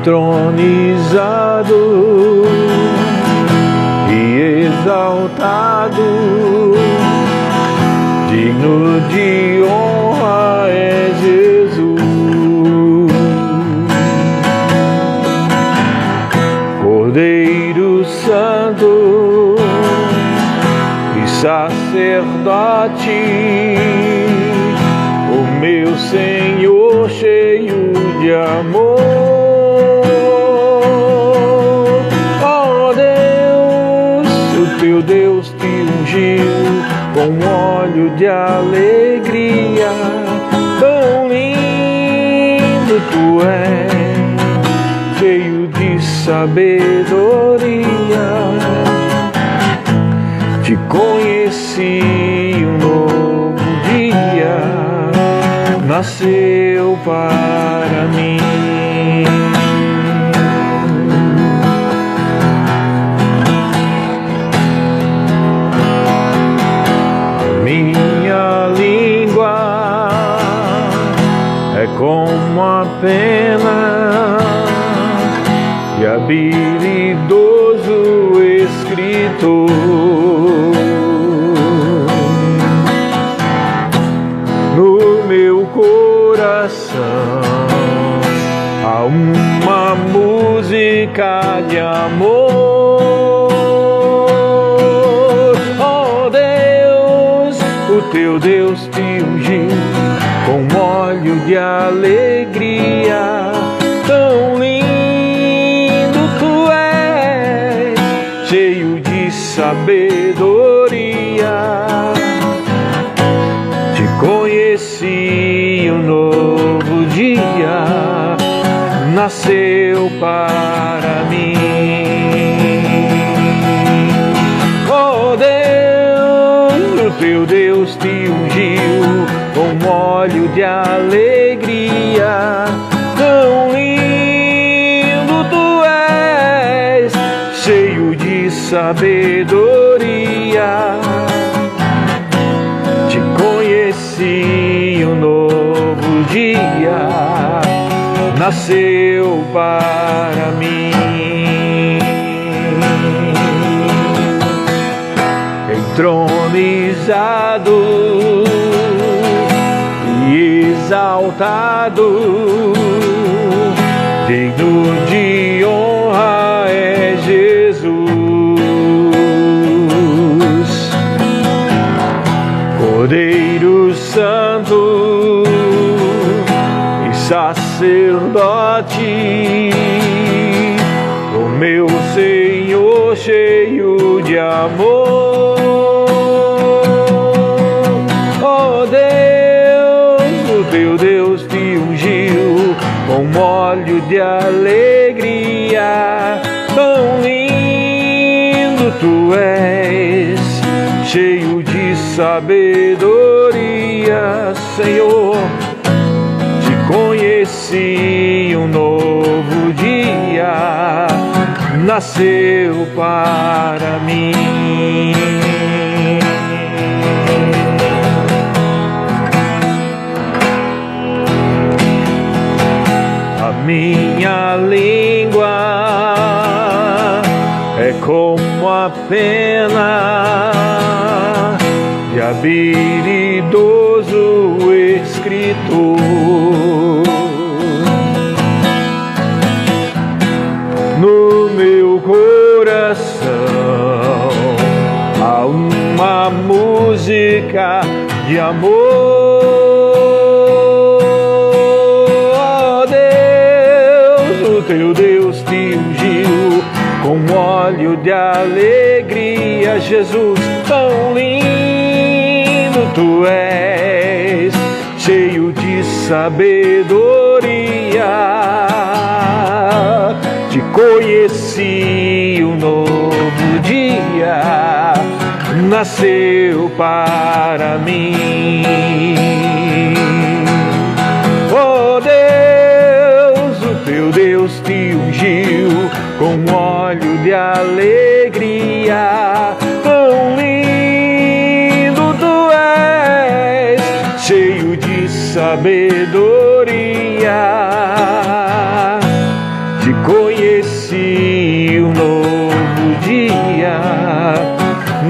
entronizado e exaltado, digno de honra é Jesus. Cordeiro Santo e sacerdote, o meu Senhor cheio de amor. Ó Deus, o teu Deus te ungiu com óleo de alegria. Tão lindo tu és, cheio de sabedoria. Te conheci, um novo dia nasceu para mim. Minha língua é como a pena e habilidoso escritor. No meu coração há uma música de amor. Oh Deus, o teu Deus te ungiu com óleo de alegria. Tão lindo tu és, cheio de sabedoria. Te conheci, um novo dia nasceu para mim. Oh Deus, o teu Deus te ungiu com óleo de alegria. Tão lindo tu és, cheio de sabedoria. Te conheci, um novo dia nasceu para mim. Entronizado e exaltado, digno de honra é Jesus. Cordeiro Santo e sacerdote, o meu Senhor cheio de amor. Oh Deus, o teu Deus te ungiu com óleo de alegria. Tão lindo tu és, cheio de sabedoria. Senhor, te conheci, um novo dia nasceu para mim. A minha língua é como a pena de habilidoso escritor. No meu coração há uma música de amor. Oh Deus, o teu Deus te ungiu com óleo de alegria. Jesus, tão lindo tu és, cheio de sabedoria. Te conheci, um novo dia nasceu para mim. Oh Deus, o teu Deus te ungiu com óleo de alegria. Tão lindo tu és, cheio de sabedoria. Te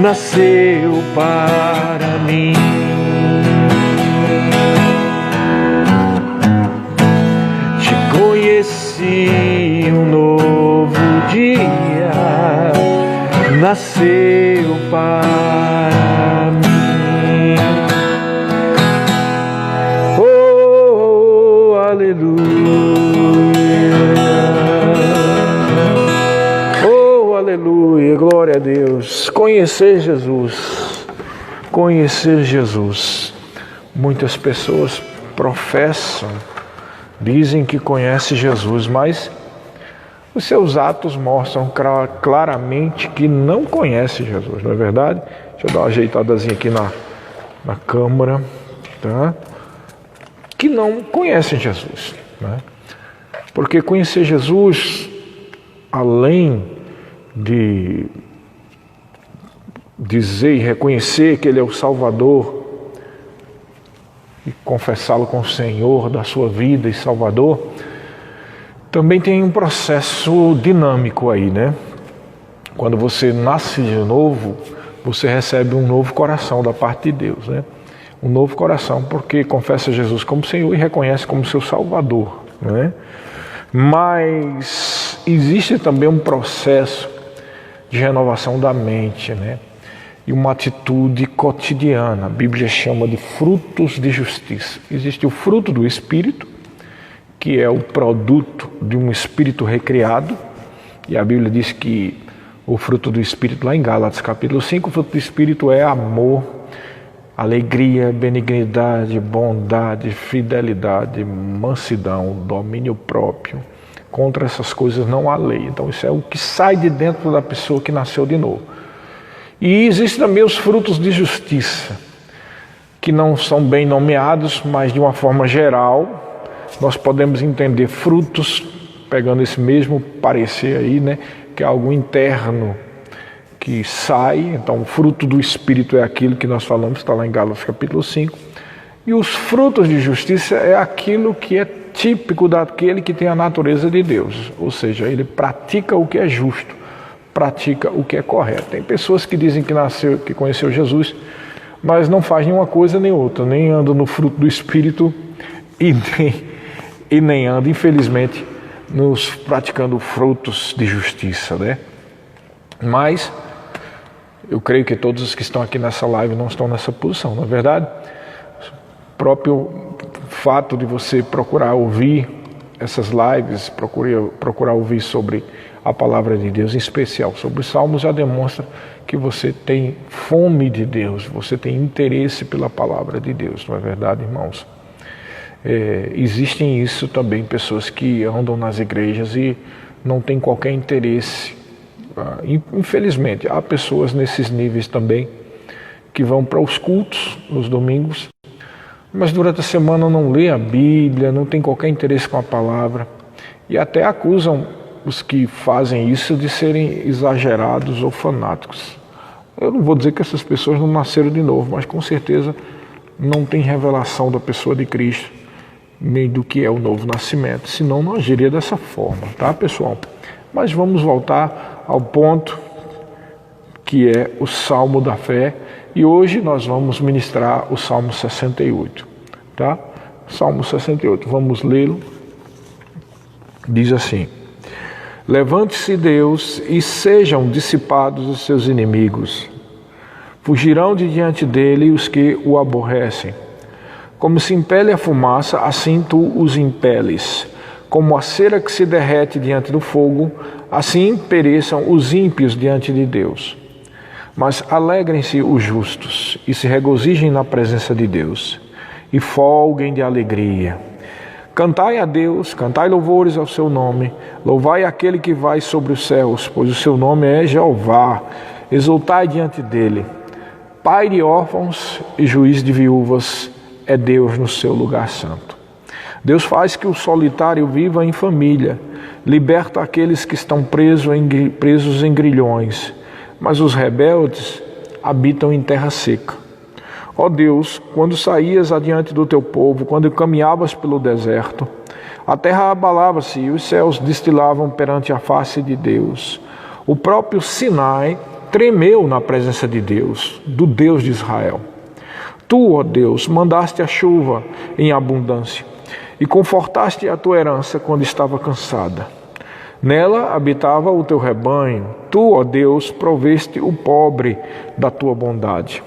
nasceu para mim. Te conheci, um novo dia nasceu para mim. Oh, aleluia. Oh, aleluia. Glória a Deus. Conhecer Jesus. Conhecer Jesus. Muitas pessoas professam, dizem que conhecem Jesus, mas os seus atos mostram claramente que não conhecem Jesus, não é verdade? Deixa eu dar uma ajeitadazinha aqui na câmera, tá? Que não conhecem Jesus, né? Porque conhecer Jesus, além de dizer e reconhecer que Ele é o Salvador e confessá-lo como Senhor da sua vida e Salvador, também tem um processo dinâmico aí, né? Quando você nasce de novo, você recebe um novo coração da parte de Deus, né? Um novo coração, porque confessa Jesus como Senhor e reconhece como seu Salvador, né? Mas existe também um processo de renovação da mente, né? E uma atitude cotidiana. A Bíblia chama de frutos de justiça. Existe o fruto do Espírito, que é o produto de um espírito recriado, e a Bíblia diz que o fruto do Espírito, lá em Gálatas capítulo 5, o fruto do Espírito é amor, alegria, benignidade, bondade, fidelidade, mansidão, domínio próprio. Contra essas coisas não há lei. Então isso é o que sai de dentro da pessoa que nasceu de novo. E existem também os frutos de justiça, que não são bem nomeados, mas de uma forma geral, nós podemos entender frutos, pegando esse mesmo parecer aí, né, que é algo interno que sai. Então o fruto do Espírito é aquilo que nós falamos, está lá em Gálatas capítulo 5. E os frutos de justiça é aquilo que é típico daquele que tem a natureza de Deus. Ou seja, ele pratica o que é justo, pratica o que é correto. Tem pessoas que dizem que conheceu Jesus, mas não faz nenhuma coisa nem outra, nem anda no fruto do Espírito e nem anda, infelizmente, nos praticando frutos de justiça, né? Mas eu creio que todos os que estão aqui nessa live não estão nessa posição, não é verdade? O próprio fato de você procurar ouvir essas lives, procurar ouvir sobre a palavra de Deus, em especial sobre os Salmos, já demonstra que você tem fome de Deus, você tem interesse pela palavra de Deus, não é verdade, irmãos? Existem isso também, pessoas que andam nas igrejas e não têm qualquer interesse. Infelizmente, há pessoas nesses níveis também que vão para os cultos nos domingos, mas durante a semana não lê a Bíblia, não tem qualquer interesse com a palavra e até acusam os que fazem isso de serem exagerados ou fanáticos. Eu não vou dizer que essas pessoas não nasceram de novo, mas com certeza não tem revelação da pessoa de Cristo, nem do que é o novo nascimento, senão não agiria dessa forma, tá, pessoal? Mas vamos voltar ao ponto que é o Salmo da Fé, e hoje nós vamos ministrar o Salmo 68, tá? Salmo 68, vamos lê-lo. Diz assim: levante-se Deus e sejam dissipados os seus inimigos, fugirão de diante dele os que o aborrecem. Como se impele a fumaça, assim tu os impeles. Como a cera que se derrete diante do fogo, assim pereçam os ímpios diante de Deus. Mas alegrem-se os justos e se regozijem na presença de Deus, e folguem de alegria. Cantai a Deus, cantai louvores ao seu nome, louvai aquele que vai sobre os céus, pois o seu nome é Jeová, exultai diante dele. Pai de órfãos e juiz de viúvas é Deus no seu lugar santo. Deus faz que o solitário viva em família, liberta aqueles que estão presos em grilhões, mas os rebeldes habitam em terra seca. Ó Deus, quando saías adiante do teu povo, quando caminhavas pelo deserto, a terra abalava-se e os céus destilavam perante a face de Deus. O próprio Sinai tremeu na presença de Deus, do Deus de Israel. Tu, ó Deus, mandaste a chuva em abundância e confortaste a tua herança quando estava cansada. Nela habitava o teu rebanho. Tu, ó Deus, proveste o pobre da tua bondade.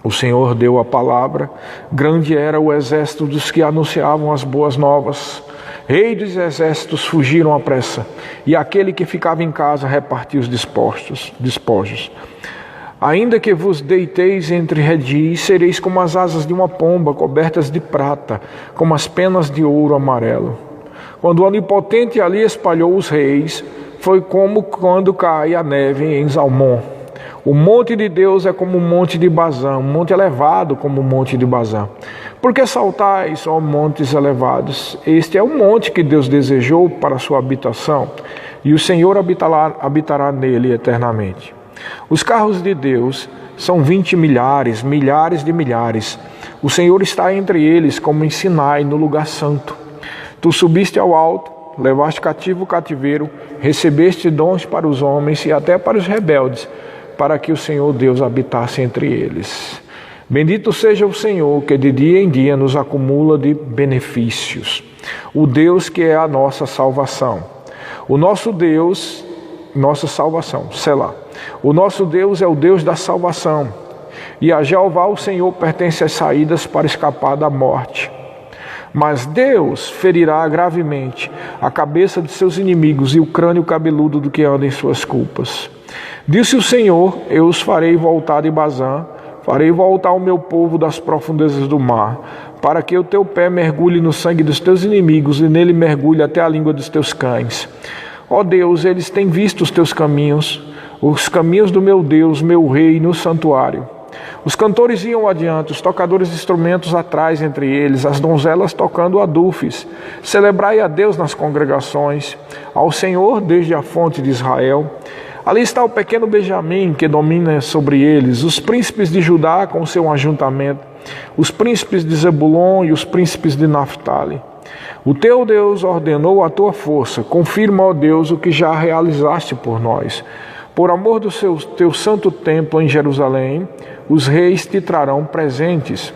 O Senhor deu a palavra, grande era o exército dos que anunciavam as boas novas. Rei dos exércitos fugiram à pressa, e aquele que ficava em casa repartia os despojos. Ainda que vos deiteis entre redis, sereis como as asas de uma pomba, cobertas de prata, como as penas de ouro amarelo. Quando o Onipotente ali espalhou os reis, foi como quando cai a neve em Zalmon. O monte de Deus é como o monte de Bazã, um monte elevado como o monte de Bazã. Por que saltais, ó montes elevados? Este é o monte que Deus desejou para a sua habitação, e o Senhor habitará nele eternamente. Os carros de Deus são 20 milhares, milhares de milhares. O Senhor está entre eles, como em Sinai, no lugar santo. Tu subiste ao alto, levaste cativo o cativeiro, recebeste dons para os homens e até para os rebeldes, para que o Senhor Deus habitasse entre eles. Bendito seja o Senhor, que de dia em dia nos acumula de benefícios. O Deus que é a nossa salvação. O nosso Deus, nossa salvação, Selá. O nosso Deus é o Deus da salvação. E a Jeová, o Senhor, pertence às saídas para escapar da morte. Mas Deus ferirá gravemente a cabeça de seus inimigos e o crânio cabeludo do que anda em suas culpas. Disse o Senhor: eu os farei voltar de Bazã, farei voltar o meu povo das profundezas do mar, para que o teu pé mergulhe no sangue dos teus inimigos e nele mergulhe até a língua dos teus cães. Ó Deus, eles têm visto os teus caminhos, os caminhos do meu Deus, meu rei, no santuário. Os cantores iam adiante, os tocadores de instrumentos atrás entre eles, as donzelas tocando adufes. Celebrai a Deus nas congregações, ao Senhor desde a fonte de Israel. Ali está o pequeno Benjamim que domina sobre eles, os príncipes de Judá com seu ajuntamento, os príncipes de Zebulon e os príncipes de Naftali. O teu Deus ordenou a tua força, confirma, ó Deus, o que já realizaste por nós. Por amor do teu santo templo em Jerusalém, os reis te trarão presentes.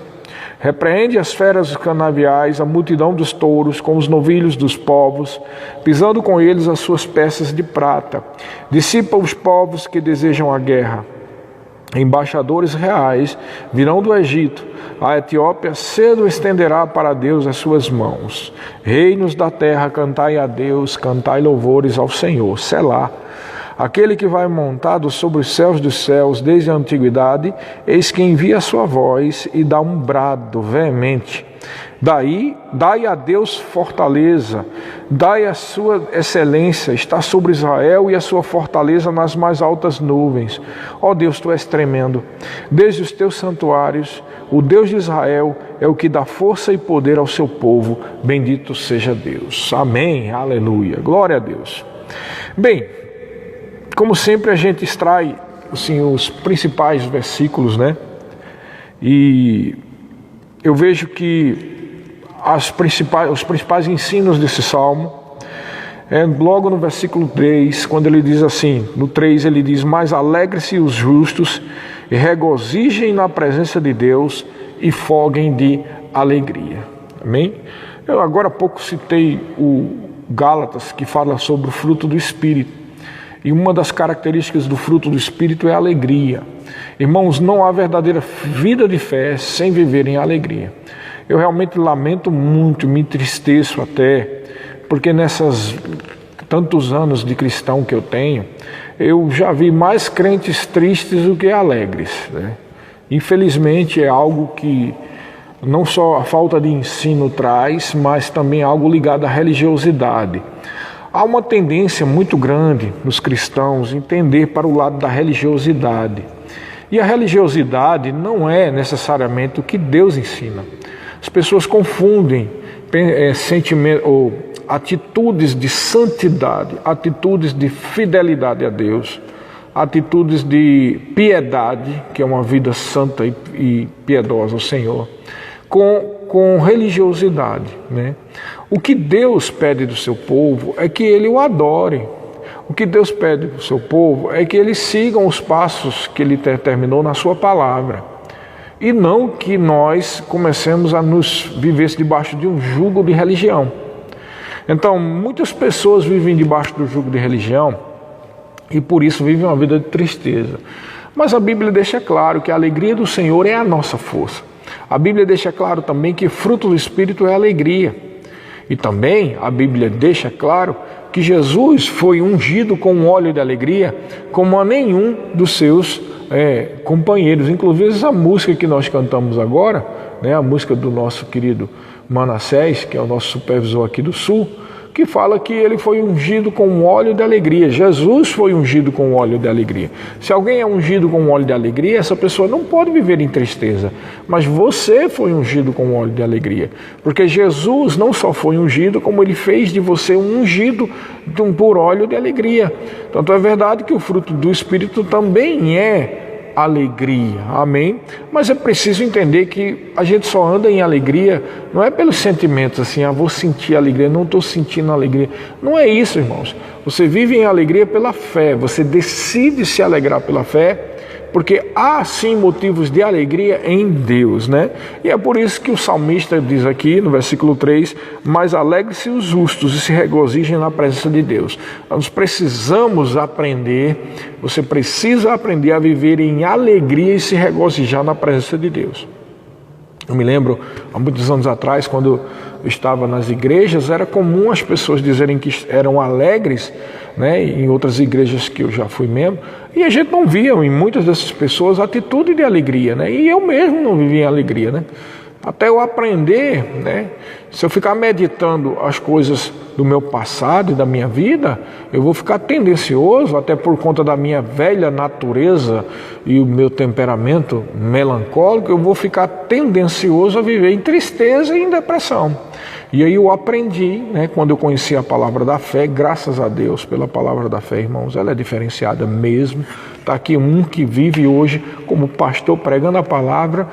Repreende as feras dos canaviais, a multidão dos touros, com os novilhos dos povos, pisando com eles as suas peças de prata. Dissipa os povos que desejam a guerra. Embaixadores reais virão do Egito. A Etiópia cedo estenderá para Deus as suas mãos. Reinos da terra, cantai a Deus, cantai louvores ao Senhor. Selá. Aquele que vai montado sobre os céus dos céus desde a antiguidade, eis que envia a sua voz e dá um brado veemente. Daí, dai a Deus fortaleza, dai a sua excelência, está sobre Israel e a sua fortaleza nas mais altas nuvens. Ó Deus, tu és tremendo. Desde os teus santuários, o Deus de Israel é o que dá força e poder ao seu povo. Bendito seja Deus. Amém, aleluia, glória a Deus. Bem, como sempre a gente extrai assim, os principais versículos, né? E eu vejo que os principais ensinos desse salmo é logo no versículo 3, quando ele diz assim, no 3 ele diz: mas alegre-se os justos e regozijem na presença de Deus e foguem de alegria. Amém? Eu agora há pouco citei o Gálatas, que fala sobre o fruto do Espírito. E uma das características do fruto do Espírito é a alegria. Irmãos, não há verdadeira vida de fé sem viver em alegria. Eu realmente lamento muito, me entristeço até, porque nesses tantos anos de cristão que eu tenho, eu já vi mais crentes tristes do que alegres, né? Infelizmente é algo que não só a falta de ensino traz, mas também algo ligado à religiosidade. Há uma tendência muito grande nos cristãos entender para o lado da religiosidade. E a religiosidade não é necessariamente o que Deus ensina. As pessoas confundem atitudes de santidade, atitudes de fidelidade a Deus, atitudes de piedade, que é uma vida santa e piedosa ao Senhor, com religiosidade, né? O que Deus pede do seu povo é que ele o adore. o que Deus pede para o seu povo é que eles sigam os passos que Ele determinou na sua palavra. E não que nós comecemos a nos viver debaixo de um jugo de religião. Então, muitas pessoas vivem debaixo do jugo de religião e por isso vivem uma vida de tristeza. Mas a Bíblia deixa claro que a alegria do Senhor é a nossa força. A Bíblia deixa claro também que fruto do Espírito é alegria. E também a Bíblia deixa claro que Jesus foi ungido com óleo de alegria como a nenhum dos seus companheiros. Inclusive essa música que nós cantamos agora, a música do nosso querido Manassés, que é o nosso supervisor aqui do Sul, que fala que ele foi ungido com óleo de alegria. Jesus foi ungido com óleo de alegria. Se alguém é ungido com óleo de alegria, essa pessoa não pode viver em tristeza. Mas você foi ungido com óleo de alegria. Porque Jesus não só foi ungido, como Ele fez de você um ungido por óleo de alegria. Tanto é verdade que o fruto do Espírito também é alegria, amém? Mas é preciso entender que a gente só anda em alegria, não é pelos sentimentos assim, vou sentir alegria, não estou sentindo alegria. Não é isso, irmãos. Você vive em alegria pela fé, você decide se alegrar pela fé, porque há sim motivos de alegria em Deus, E é por isso que o salmista diz aqui no versículo 3, mas alegre-se os justos e se regozijem na presença de Deus. Nós precisamos aprender, você precisa aprender a viver em alegria e se regozijar na presença de Deus. Eu me lembro, há muitos anos atrás, quando eu estava nas igrejas, era comum as pessoas dizerem que eram alegres, em outras igrejas que eu já fui membro, e a gente não via em muitas dessas pessoas atitude de alegria, e eu mesmo não vivia em alegria, Até eu aprender, se eu ficar meditando as coisas do meu passado e da minha vida, eu vou ficar tendencioso, até por conta da minha velha natureza e o meu temperamento melancólico, eu vou ficar tendencioso a viver em tristeza e em depressão. E aí eu aprendi, quando eu conheci a palavra da fé, graças a Deus pela palavra da fé, irmãos, ela é diferenciada mesmo. Está aqui um que vive hoje como pastor pregando a palavra,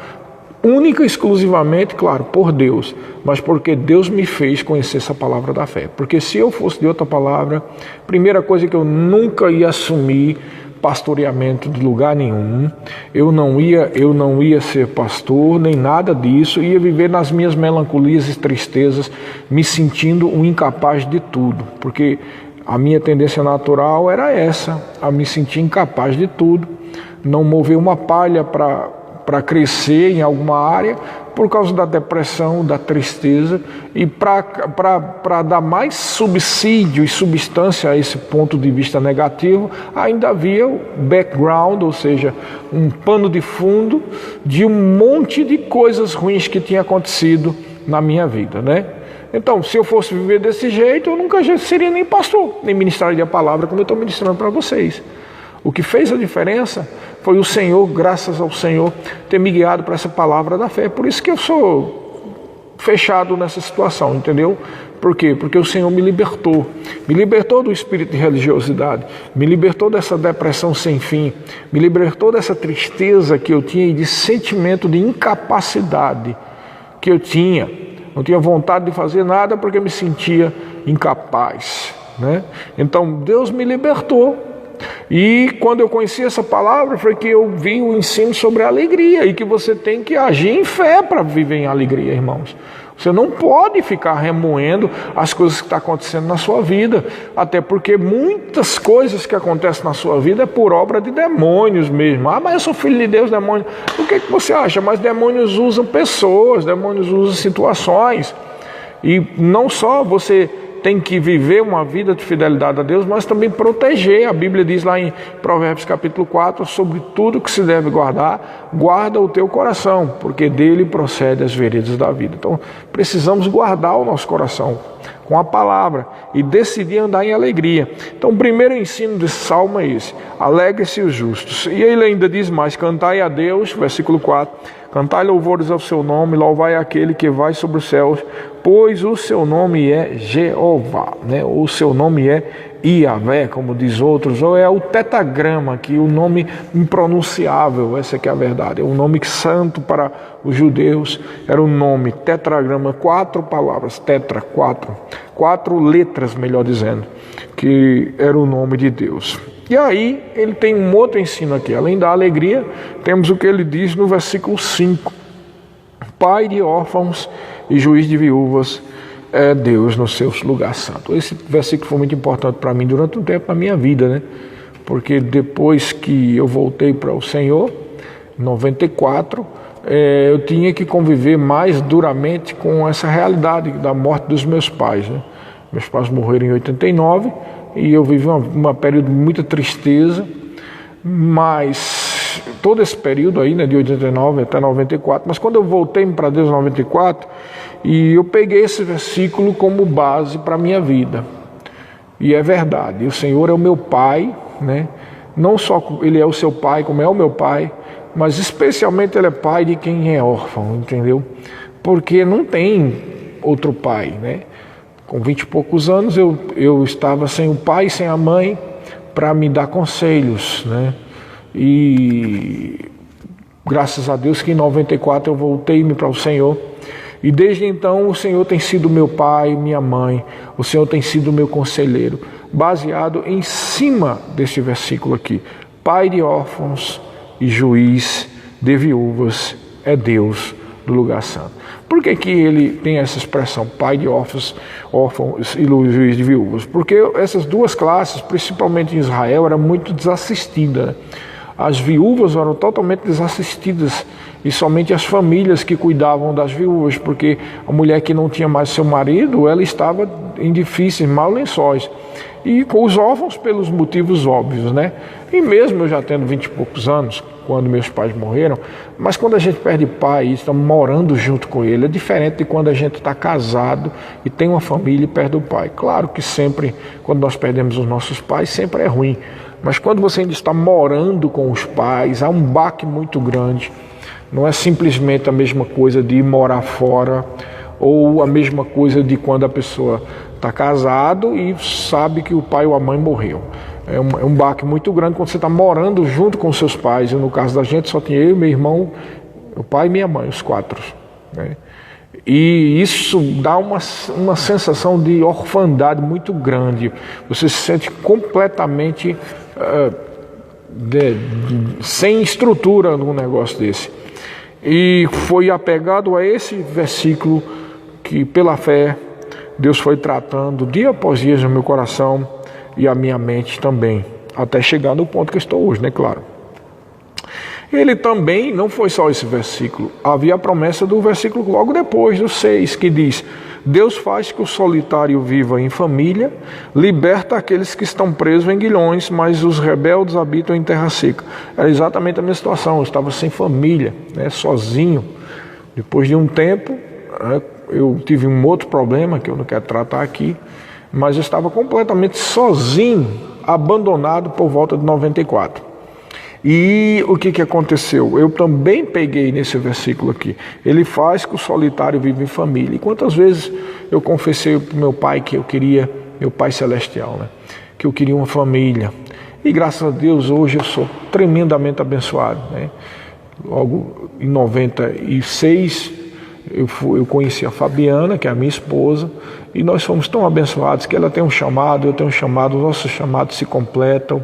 única e exclusivamente, claro, por Deus, mas porque Deus me fez conhecer essa palavra da fé. Porque se eu fosse de outra palavra, primeira coisa que eu nunca ia assumir pastoreamento de lugar nenhum, eu não ia ser pastor, nem nada disso, ia viver nas minhas melancolias e tristezas, me sentindo um incapaz de tudo, porque a minha tendência natural era essa, a me sentir incapaz de tudo, não mover uma palha para crescer em alguma área, por causa da depressão, da tristeza, e para dar mais subsídio e substância a esse ponto de vista negativo, ainda havia o background, ou seja, um pano de fundo de um monte de coisas ruins que tinha acontecido na minha vida, Então, se eu fosse viver desse jeito, eu nunca seria nem pastor, nem ministraria a palavra como eu estou ministrando para vocês. O que fez a diferença foi o Senhor, graças ao Senhor, ter me guiado para essa palavra da fé. Por isso que eu sou fechado nessa situação, entendeu? Por quê? Porque o Senhor me libertou do espírito de religiosidade, me libertou dessa depressão sem fim, me libertou dessa tristeza que eu tinha e de sentimento de incapacidade que eu tinha. Não tinha vontade de fazer nada porque me sentia incapaz, Então Deus me libertou. E quando eu conheci essa palavra, foi que eu vi o ensino sobre a alegria e que você tem que agir em fé para viver em alegria, irmãos. Você não pode ficar remoendo as coisas que estão acontecendo na sua vida, até porque muitas coisas que acontecem na sua vida é por obra de demônios mesmo. Mas eu sou filho de Deus, demônio. O que você acha? Mas demônios usam pessoas, demônios usam situações. E não só você tem que viver uma vida de fidelidade a Deus, mas também proteger. A Bíblia diz lá em Provérbios capítulo 4, sobre tudo que se deve guardar, guarda o teu coração, porque dele procede as veredas da vida. Então, precisamos guardar o nosso coração com a palavra e decidir andar em alegria. Então, o primeiro ensino desse salmo é esse: alegre-se os justos. E ele ainda diz mais: cantai a Deus, versículo 4, Cantai louvores ao seu nome, louvai aquele que vai sobre os céus, pois o seu nome é Jeová, né? O seu nome é Iavé, como diz outros, ou é o tetragrama, que o nome impronunciável, essa que é a verdade, é um nome santo para os judeus, era um nome tetragrama, 4 palavras, tetra, 4 letras, melhor dizendo, que era o nome de Deus. E aí ele tem um outro ensino aqui, além da alegria, temos o que ele diz no versículo 5, Pai de órfãos e juiz de viúvas é Deus no seu lugar santo. Esse versículo foi muito importante para mim durante um tempo na minha vida, né? Porque depois que eu voltei para o Senhor, em 94, eu tinha que conviver mais duramente com essa realidade da morte dos meus pais, né? Meus pais morreram em 89 e eu vivi uma período de muita tristeza, mas todo esse período aí, né, de 89 até 94, mas quando eu voltei para Deus em 94, e eu peguei esse versículo como base para a minha vida. E é verdade, o Senhor é o meu Pai, né? Não só Ele é o seu Pai, como é o meu Pai, mas especialmente Ele é Pai de quem é órfão, entendeu? Porque não tem outro Pai, né? Com 20 e poucos anos eu estava sem o pai, sem a mãe, para me dar conselhos, né? E graças a Deus que em 94 eu voltei-me para o Senhor. E desde então o Senhor tem sido meu pai, minha mãe, o Senhor tem sido meu conselheiro, baseado em cima deste versículo aqui. Pai de órfãos e juiz de viúvas é Deus do lugar santo. Por que ele tem essa expressão, pai de órfãos e juiz de viúvas? Porque essas duas classes, principalmente em Israel, eram muito desassistidas, né? As viúvas eram totalmente desassistidas e somente as famílias que cuidavam das viúvas, porque a mulher que não tinha mais seu marido, ela estava em difíceis, maus lençóis. E com os órfãos pelos motivos óbvios, né? E mesmo eu já tendo 20 e poucos anos, quando meus pais morreram, mas quando a gente perde pai e está morando junto com ele, é diferente de quando a gente está casado e tem uma família e perde o pai. Claro que sempre, quando nós perdemos os nossos pais, sempre é ruim. Mas quando você ainda está morando com os pais, há um baque muito grande. Não é simplesmente a mesma coisa de ir morar fora ou a mesma coisa de quando a pessoa está casado e sabe que o pai ou a mãe morreu. É um baque muito grande quando você está morando junto com seus pais. E no caso da gente só tinha eu, meu irmão, o pai e minha mãe, os 4. Né? E isso dá uma sensação de orfandade muito grande. Você se sente completamente sem estrutura num negócio desse. E foi apegado a esse versículo que, pela fé, Deus foi tratando dia após dia no meu coração e a minha mente também, até chegar no ponto que estou hoje, né? Claro. Ele também, não foi só esse versículo, havia a promessa do versículo logo depois, do 6, que diz: Deus faz que o solitário viva em família, liberta aqueles que estão presos em guilhões, mas os rebeldes habitam em terra seca. Era exatamente a minha situação, eu estava sem família, né, sozinho. Depois de um tempo, eu tive um outro problema que eu não quero tratar aqui, mas eu estava completamente sozinho, abandonado por volta de 94. E o que aconteceu? Eu também peguei nesse versículo aqui. Ele faz que o solitário viva em família. E quantas vezes eu confessei para o meu pai que eu queria, meu pai celestial, né? Que eu queria uma família. E graças a Deus hoje eu sou tremendamente abençoado, né? Logo em 96 eu conheci a Fabiana, que é a minha esposa, e nós fomos tão abençoados que ela tem um chamado, eu tenho um chamado, os nossos chamados se completam.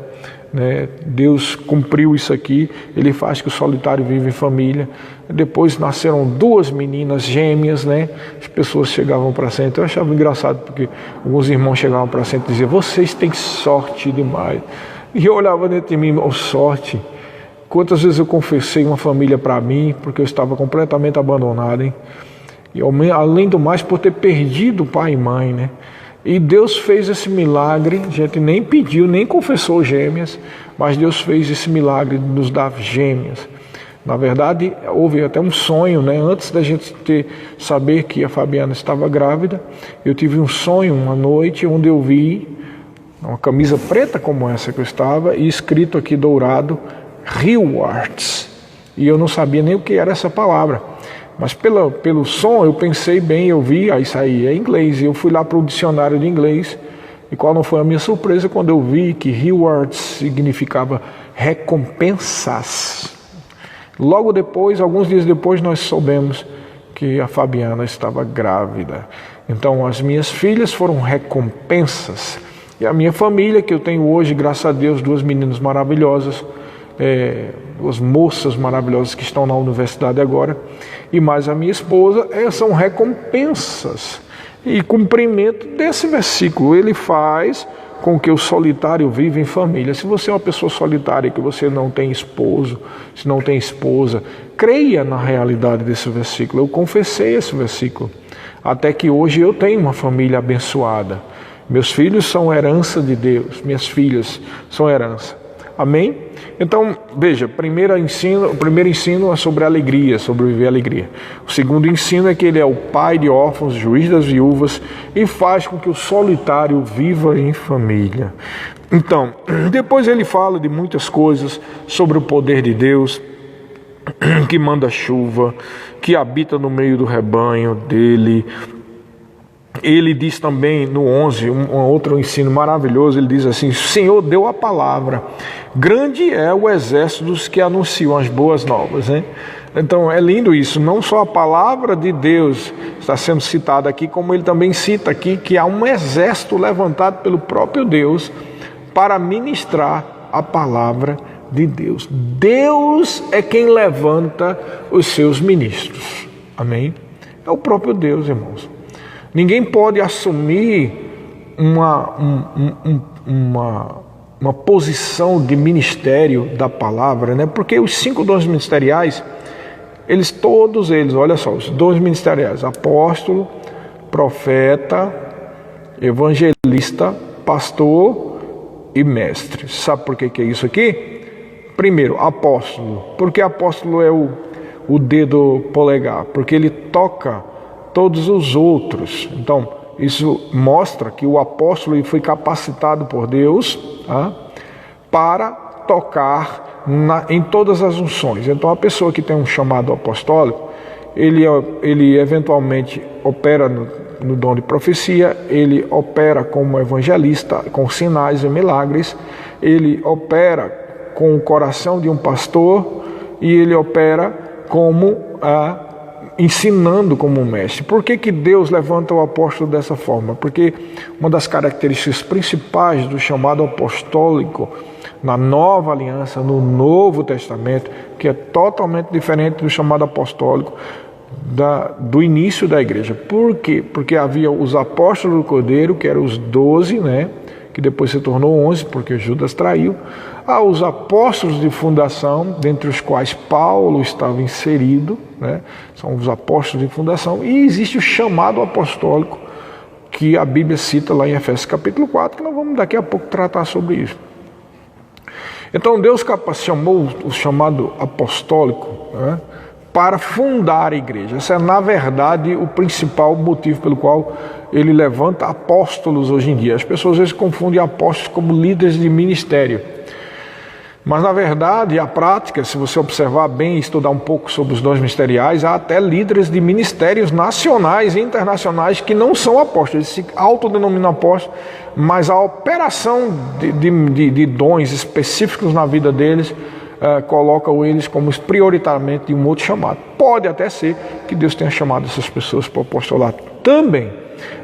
Né? Deus cumpriu isso aqui, Ele faz que o solitário viva em família. Depois nasceram 2 meninas gêmeas, né? As pessoas chegavam para centro, eu achava engraçado porque alguns irmãos chegavam para centro e diziam: vocês têm sorte demais. E eu olhava dentro de mim: oh, sorte. Quantas vezes eu confessei uma família para mim porque eu estava completamente abandonado, hein? E além do mais, por ter perdido pai e mãe, né? E Deus fez esse milagre, a gente nem pediu, nem confessou gêmeas, mas Deus fez esse milagre de nos dar gêmeas. Na verdade, houve até um sonho, né? Antes da gente saber que a Fabiana estava grávida, eu tive um sonho uma noite onde eu vi uma camisa preta como essa que eu estava e escrito aqui dourado, Rewards, e eu não sabia nem o que era essa palavra. Mas pelo som eu pensei bem, eu vi, isso aí é inglês, e eu fui lá para o dicionário de inglês, e qual não foi a minha surpresa quando eu vi que rewards significava recompensas. Logo depois, alguns dias depois, nós soubemos que a Fabiana estava grávida. Então as minhas filhas foram recompensas. E a minha família, que eu tenho hoje, graças a Deus, 2 meninas maravilhosas, 2 moças maravilhosas que estão na universidade agora, e mais a minha esposa, são recompensas e cumprimento desse versículo. Ele faz com que o solitário viva em família. Se você é uma pessoa solitária, que você não tem esposo, se não tem esposa, creia na realidade desse versículo. Eu confessei esse versículo, até que hoje eu tenho uma família abençoada. Meus filhos são herança de Deus, minhas filhas são herança. Amém? Então, veja, o primeiro ensino é sobre alegria, sobre viver alegria. O segundo ensino é que ele é o pai de órfãos, juiz das viúvas, e faz com que o solitário viva em família. Então, depois ele fala de muitas coisas sobre o poder de Deus, que manda chuva, que habita no meio do rebanho dele. Ele diz também no 11, um outro ensino maravilhoso, ele diz assim: o Senhor deu a palavra, grande é o exército dos que anunciam as boas novas, né? Então é lindo isso, não só a palavra de Deus está sendo citada aqui, como ele também cita aqui que há um exército levantado pelo próprio Deus para ministrar a palavra de Deus. Deus é quem levanta os seus ministros, amém? É o próprio Deus, irmãos. Ninguém pode assumir uma posição de ministério da palavra, né? Porque os 5 dons ministeriais, todos eles, olha só, os dons ministeriais: apóstolo, profeta, evangelista, pastor e mestre. Sabe por que é isso aqui? Primeiro, apóstolo. Porque apóstolo é o dedo polegar, porque ele toca todos os outros. Então, isso mostra que o apóstolo foi capacitado por Deus para tocar em todas as unções. Então, a pessoa que tem um chamado apostólico, ele eventualmente opera no dom de profecia, ele opera como evangelista, com sinais e milagres, ele opera com o coração de um pastor e ele opera como ensinando como mestre. Por que Deus levanta o apóstolo dessa forma? Porque uma das características principais do chamado apostólico na nova aliança, no Novo Testamento, que é totalmente diferente do chamado apostólico do início da igreja. Por quê? Porque havia os apóstolos do Cordeiro, que eram os 12, né? Que depois se tornou 11, porque Judas traiu. Há os apóstolos de fundação, dentre os quais Paulo estava inserido, né? São os apóstolos de fundação. E existe o chamado apostólico, que a Bíblia cita lá em Efésios capítulo 4, que nós vamos daqui a pouco tratar sobre isso. Então Deus chamou o chamado apostólico, né, para fundar a igreja. Esse é, na verdade, o principal motivo pelo qual ele levanta apóstolos hoje em dia. As pessoas às vezes confundem apóstolos como líderes de ministério. Mas, na verdade, a prática, se você observar bem e estudar um pouco sobre os dons ministeriais, há até líderes de ministérios nacionais e internacionais que não são apóstolos, eles se autodenominam apóstolos, mas a operação de dons específicos na vida deles colocam eles como prioritariamente de um outro chamado. Pode até ser que Deus tenha chamado essas pessoas para o apostolado também,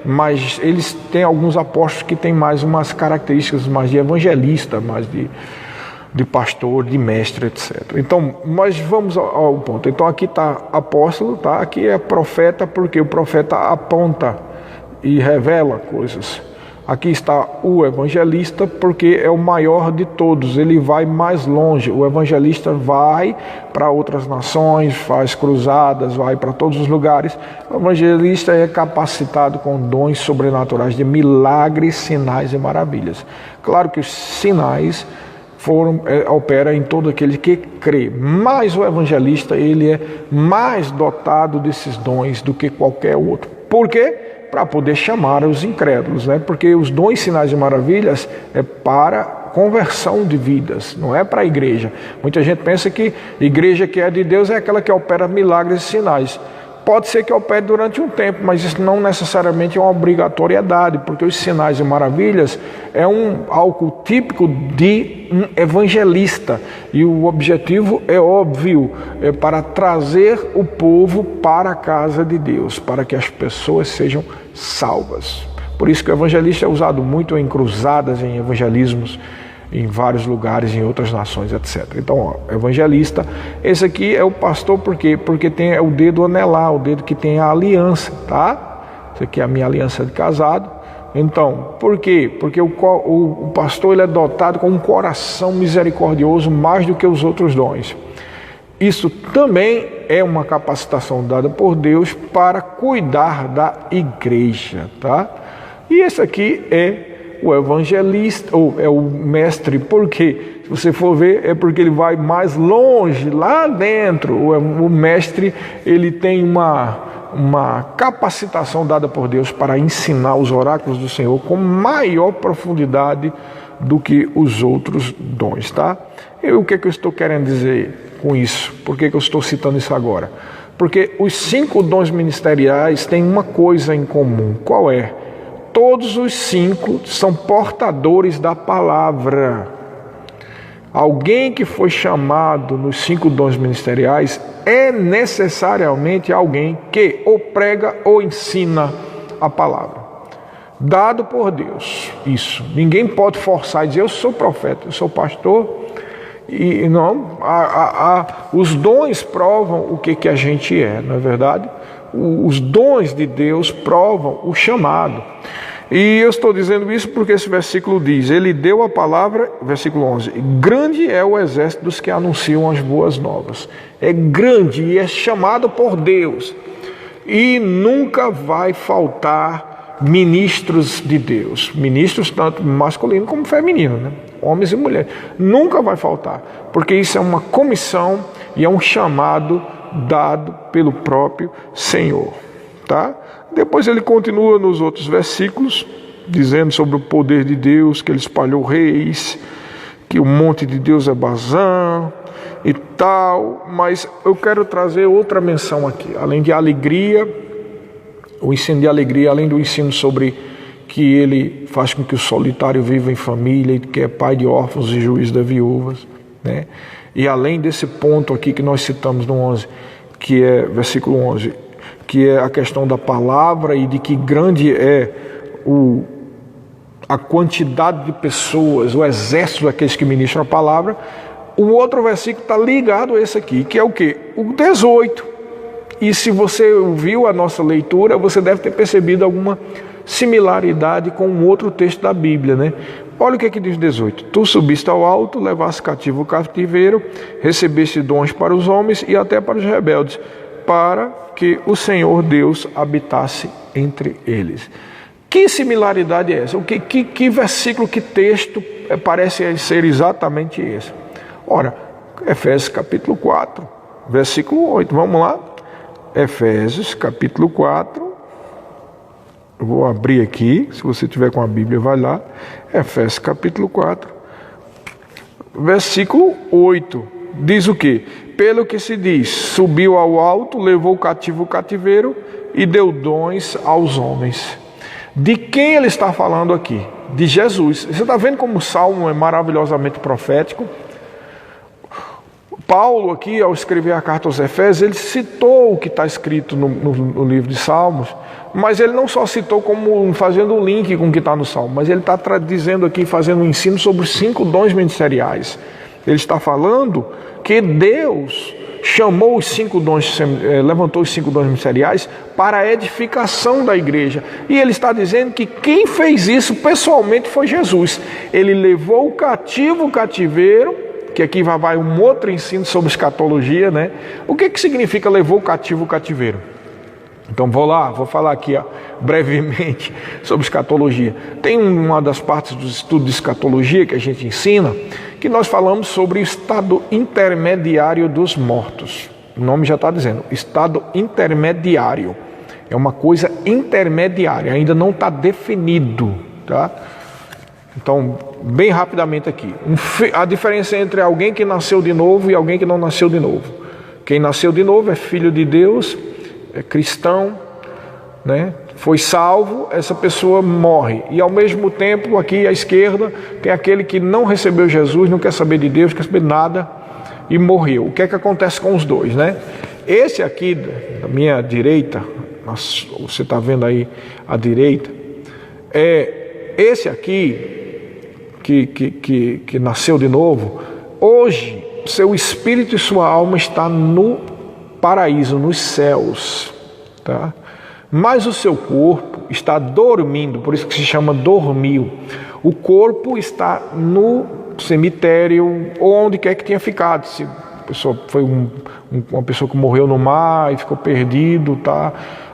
mas eles têm alguns apóstolos que têm mais umas características mais de evangelista, mais de pastor, de mestre, etc. Então, mas vamos ao ponto. Então aqui está apóstolo, tá? Aqui é profeta, porque o profeta aponta e revela coisas. Aqui está o evangelista, porque é o maior de todos, ele vai mais longe. O evangelista vai para outras nações, faz cruzadas, vai para todos os lugares. O evangelista é capacitado com dons sobrenaturais de milagres, sinais e maravilhas. Claro que os sinais opera em todo aquele que crê, mas o evangelista ele é mais dotado desses dons do que qualquer outro. Por quê? Para poder chamar os incrédulos, né? Porque os dons, sinais e maravilhas é para conversão de vidas, não é para a igreja. Muita gente pensa que igreja que é de Deus é aquela que opera milagres e sinais. Pode ser que opere durante um tempo, mas isso não necessariamente é uma obrigatoriedade, porque os sinais e maravilhas é algo típico de um evangelista. E o objetivo é óbvio, é para trazer o povo para a casa de Deus, para que as pessoas sejam salvas. Por isso que o evangelista é usado muito em cruzadas, em evangelismos, em vários lugares, em outras nações, etc. Então, evangelista, esse aqui é o pastor, por quê? Porque tem o dedo anelar, o dedo que tem a aliança, tá? Isso aqui é a minha aliança de casado. Então, por quê? Porque o pastor ele é dotado com um coração misericordioso mais do que os outros dons. Isso também é uma capacitação dada por Deus para cuidar da igreja, tá? E esse aqui é o evangelista, ou é o mestre, porque, se você for ver, é porque ele vai mais longe, lá dentro. O mestre, ele tem uma capacitação dada por Deus para ensinar os oráculos do Senhor com maior profundidade do que os outros dons, tá? E o que é que eu estou querendo dizer com isso? Por que eu estou citando isso agora? Porque os 5 dons ministeriais têm uma coisa em comum. Qual é? Todos os 5 são portadores da palavra. Alguém que foi chamado nos 5 dons ministeriais é necessariamente alguém que ou prega ou ensina a palavra. Dado por Deus, isso. Ninguém pode forçar e dizer, eu sou profeta, eu sou pastor. E não, os dons provam o que a gente é, não é verdade? Os dons de Deus provam o chamado. E eu estou dizendo isso porque esse versículo diz, ele deu a palavra, versículo 11, grande é o exército dos que anunciam as boas novas. É grande e é chamado por Deus. E nunca vai faltar ministros de Deus. Ministros tanto masculino como feminino, né? Homens e mulheres. Nunca vai faltar, porque isso é uma comissão e é um chamado dado pelo próprio Senhor, tá? Depois ele continua nos outros versículos, dizendo sobre o poder de Deus, que ele espalhou reis, que o monte de Deus é Bazã e tal, mas eu quero trazer outra menção aqui, além de alegria, o ensino de alegria, além do ensino sobre que ele faz com que o solitário viva em família, e que é pai de órfãos e juiz das viúvas, né? E além desse ponto aqui que nós citamos no 11, que é versículo 11, que é a questão da palavra e de que grande é a quantidade de pessoas, o exército daqueles que ministram a palavra, o outro versículo está ligado a esse aqui, que é o quê? O 18. E se você ouviu a nossa leitura, você deve ter percebido alguma similaridade com um outro texto da Bíblia, né? Olha o que diz 18. Tu subiste ao alto, levaste cativo o cativeiro, recebeste dons para os homens e até para os rebeldes, para que o Senhor Deus habitasse entre eles. Que similaridade é essa? Que versículo, que texto parece ser exatamente esse? Ora, Efésios capítulo 4, versículo 8. Vamos lá? Efésios capítulo 4. Eu vou abrir aqui, se você tiver com a Bíblia, vai lá. Efésios capítulo 4, versículo 8. Diz o quê? Pelo que se diz, subiu ao alto, levou cativo o cativeiro e deu dons aos homens. De quem ele está falando aqui? De Jesus. Você está vendo como o Salmo é maravilhosamente profético? Paulo aqui, ao escrever a carta aos Efésios, ele citou o que está escrito no livro de Salmos, mas ele não só citou como fazendo um link com o que está no Salmo, mas ele está dizendo aqui, fazendo um ensino sobre os 5 dons ministeriais. Ele está falando que Deus chamou os 5 dons, levantou os 5 dons ministeriais para a edificação da igreja. E ele está dizendo que quem fez isso pessoalmente foi Jesus. Ele levou o cativo o cativeiro, que aqui vai um outro ensino sobre escatologia, né? O que significa levou o cativo o cativeiro? Então vou falar aqui brevemente sobre escatologia. Tem uma das partes do estudo de escatologia que a gente ensina, que nós falamos sobre o estado intermediário dos mortos. O nome já está dizendo, estado intermediário. É uma coisa intermediária, ainda não está definido, tá? Então, bem rapidamente aqui, a diferença entre alguém que nasceu de novo e alguém que não nasceu de novo. Quem nasceu de novo é filho de Deus, é cristão, né? Foi salvo, essa pessoa morre. E ao mesmo tempo, aqui à esquerda, tem aquele que não recebeu Jesus, não quer saber de Deus, não quer saber de nada e morreu. O que é que acontece com os dois, né? Esse aqui, da minha direita, você está vendo aí à direita, esse aqui, que nasceu de novo, hoje seu espírito e sua alma está no paraíso, nos céus, tá? Mas o seu corpo está dormindo, por isso que se chama dormiu. O corpo está no cemitério, ou onde quer que tenha ficado. Se a pessoa foi uma pessoa que morreu no mar e ficou perdido, tá?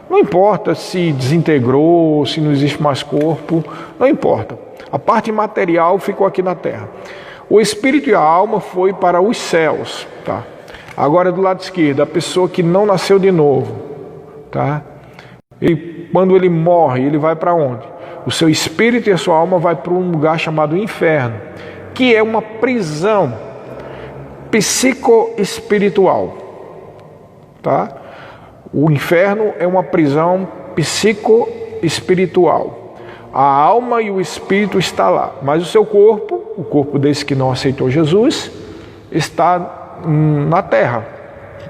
Não importa se desintegrou, se não existe mais corpo, não importa. A parte material ficou aqui na terra. O espírito e a alma foi para os céus, tá? Agora do lado esquerdo, a pessoa que não nasceu de novo, tá? E quando ele morre, ele vai para onde? O seu espírito e a sua alma vai para um lugar chamado inferno, que é uma prisão psicoespiritual, tá? O inferno é uma prisão psicoespiritual. A alma e o espírito está lá, mas o seu corpo, o corpo desse que não aceitou Jesus, está na terra.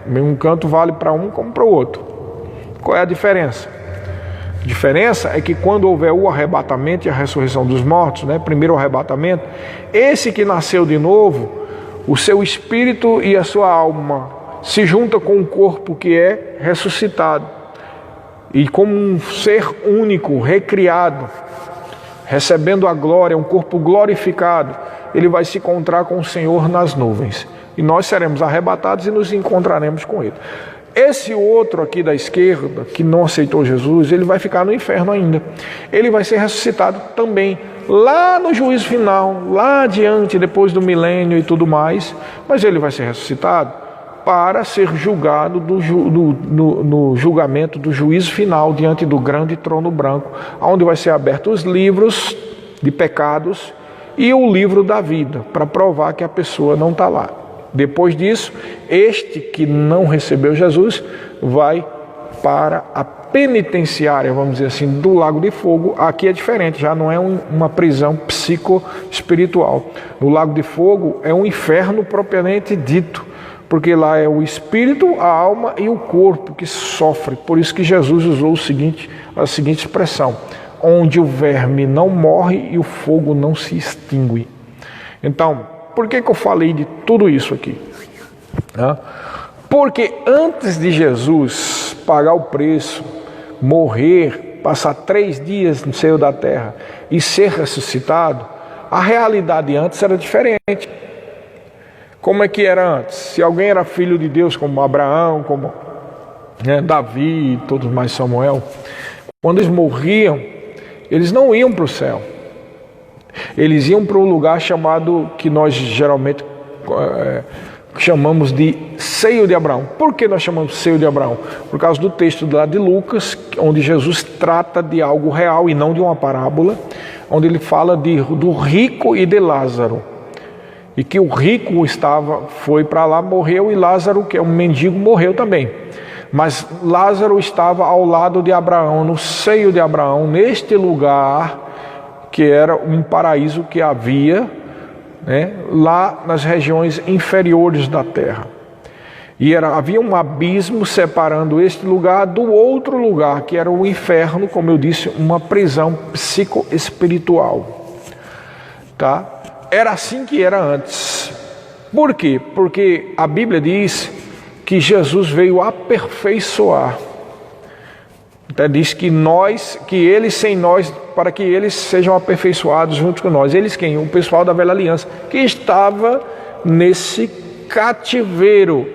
Um canto vale para um como para o outro. Qual é a diferença? A diferença é que quando houver o arrebatamento e a ressurreição dos mortos, né, primeiro o arrebatamento, esse que nasceu de novo, o seu espírito e a sua alma se juntam com o corpo que é ressuscitado. E como um ser único, recriado, recebendo a glória, um corpo glorificado, ele vai se encontrar com o Senhor nas nuvens. E nós seremos arrebatados e nos encontraremos com Ele. Esse outro aqui da esquerda, que não aceitou Jesus, ele vai ficar no inferno ainda. Ele vai ser ressuscitado também, lá no juízo final, lá adiante, depois do milênio e tudo mais. Mas ele vai ser ressuscitado para ser julgado no julgamento do juízo final diante do grande trono branco, onde vai ser abertos os livros de pecados e o livro da vida, para provar que a pessoa não está lá. Depois disso, este que não recebeu Jesus vai para a penitenciária, vamos dizer assim, do Lago de Fogo. Aqui é diferente, já não é uma prisão psicoespiritual. No Lago de Fogo é um inferno propriamente dito, porque lá é o espírito, a alma e o corpo que sofre. Por isso que Jesus usou a seguinte expressão: onde o verme não morre e o fogo não se extingue. Então, por que eu falei de tudo isso aqui? Porque antes de Jesus pagar o preço, morrer, passar 3 dias no seio da terra e ser ressuscitado, a realidade antes era diferente. Como é que era antes? Se alguém era filho de Deus, como Abraão, como Davi e todos mais, Samuel, quando eles morriam, eles não iam para o céu. Eles iam para um lugar chamado, que nós geralmente chamamos de seio de Abraão. Por que nós chamamos de seio de Abraão? Por causa do texto lá de Lucas, onde Jesus trata de algo real e não de uma parábola, onde ele fala do rico e de Lázaro. E que o rico foi para lá, morreu, e Lázaro, que é um mendigo, morreu também. Mas Lázaro estava ao lado de Abraão, no seio de Abraão, neste lugar que era um paraíso que havia, né, lá nas regiões inferiores da terra. E havia um abismo separando este lugar do outro lugar, que era o inferno, como eu disse, uma prisão psicoespiritual. Tá? Era assim que era antes. Por quê? Porque a Bíblia diz que Jesus veio aperfeiçoar. Até diz que eles sem nós, para que eles sejam aperfeiçoados junto com nós. Eles quem? O pessoal da velha aliança, que estava nesse cativeiro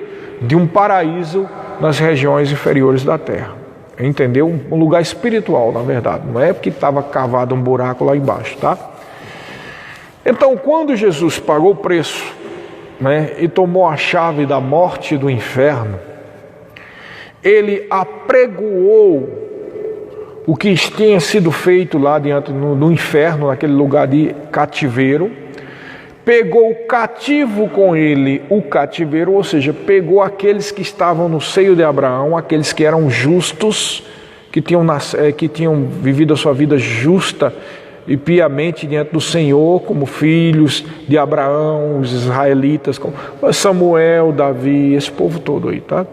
de um paraíso nas regiões inferiores da terra. Entendeu? Um lugar espiritual, na verdade. Não é porque estava cavado um buraco lá embaixo, tá? Então, quando Jesus pagou o preço, né, e tomou a chave da morte e do inferno, ele apregoou o que tinha sido feito lá diante no inferno, naquele lugar de cativeiro, pegou o cativo com ele, o cativeiro, ou seja, pegou aqueles que estavam no seio de Abraão, aqueles que eram justos, que tinham vivido a sua vida justa e piamente diante do Senhor, como filhos de Abraão, os israelitas, como Samuel, Davi, esse povo todo aí, tá?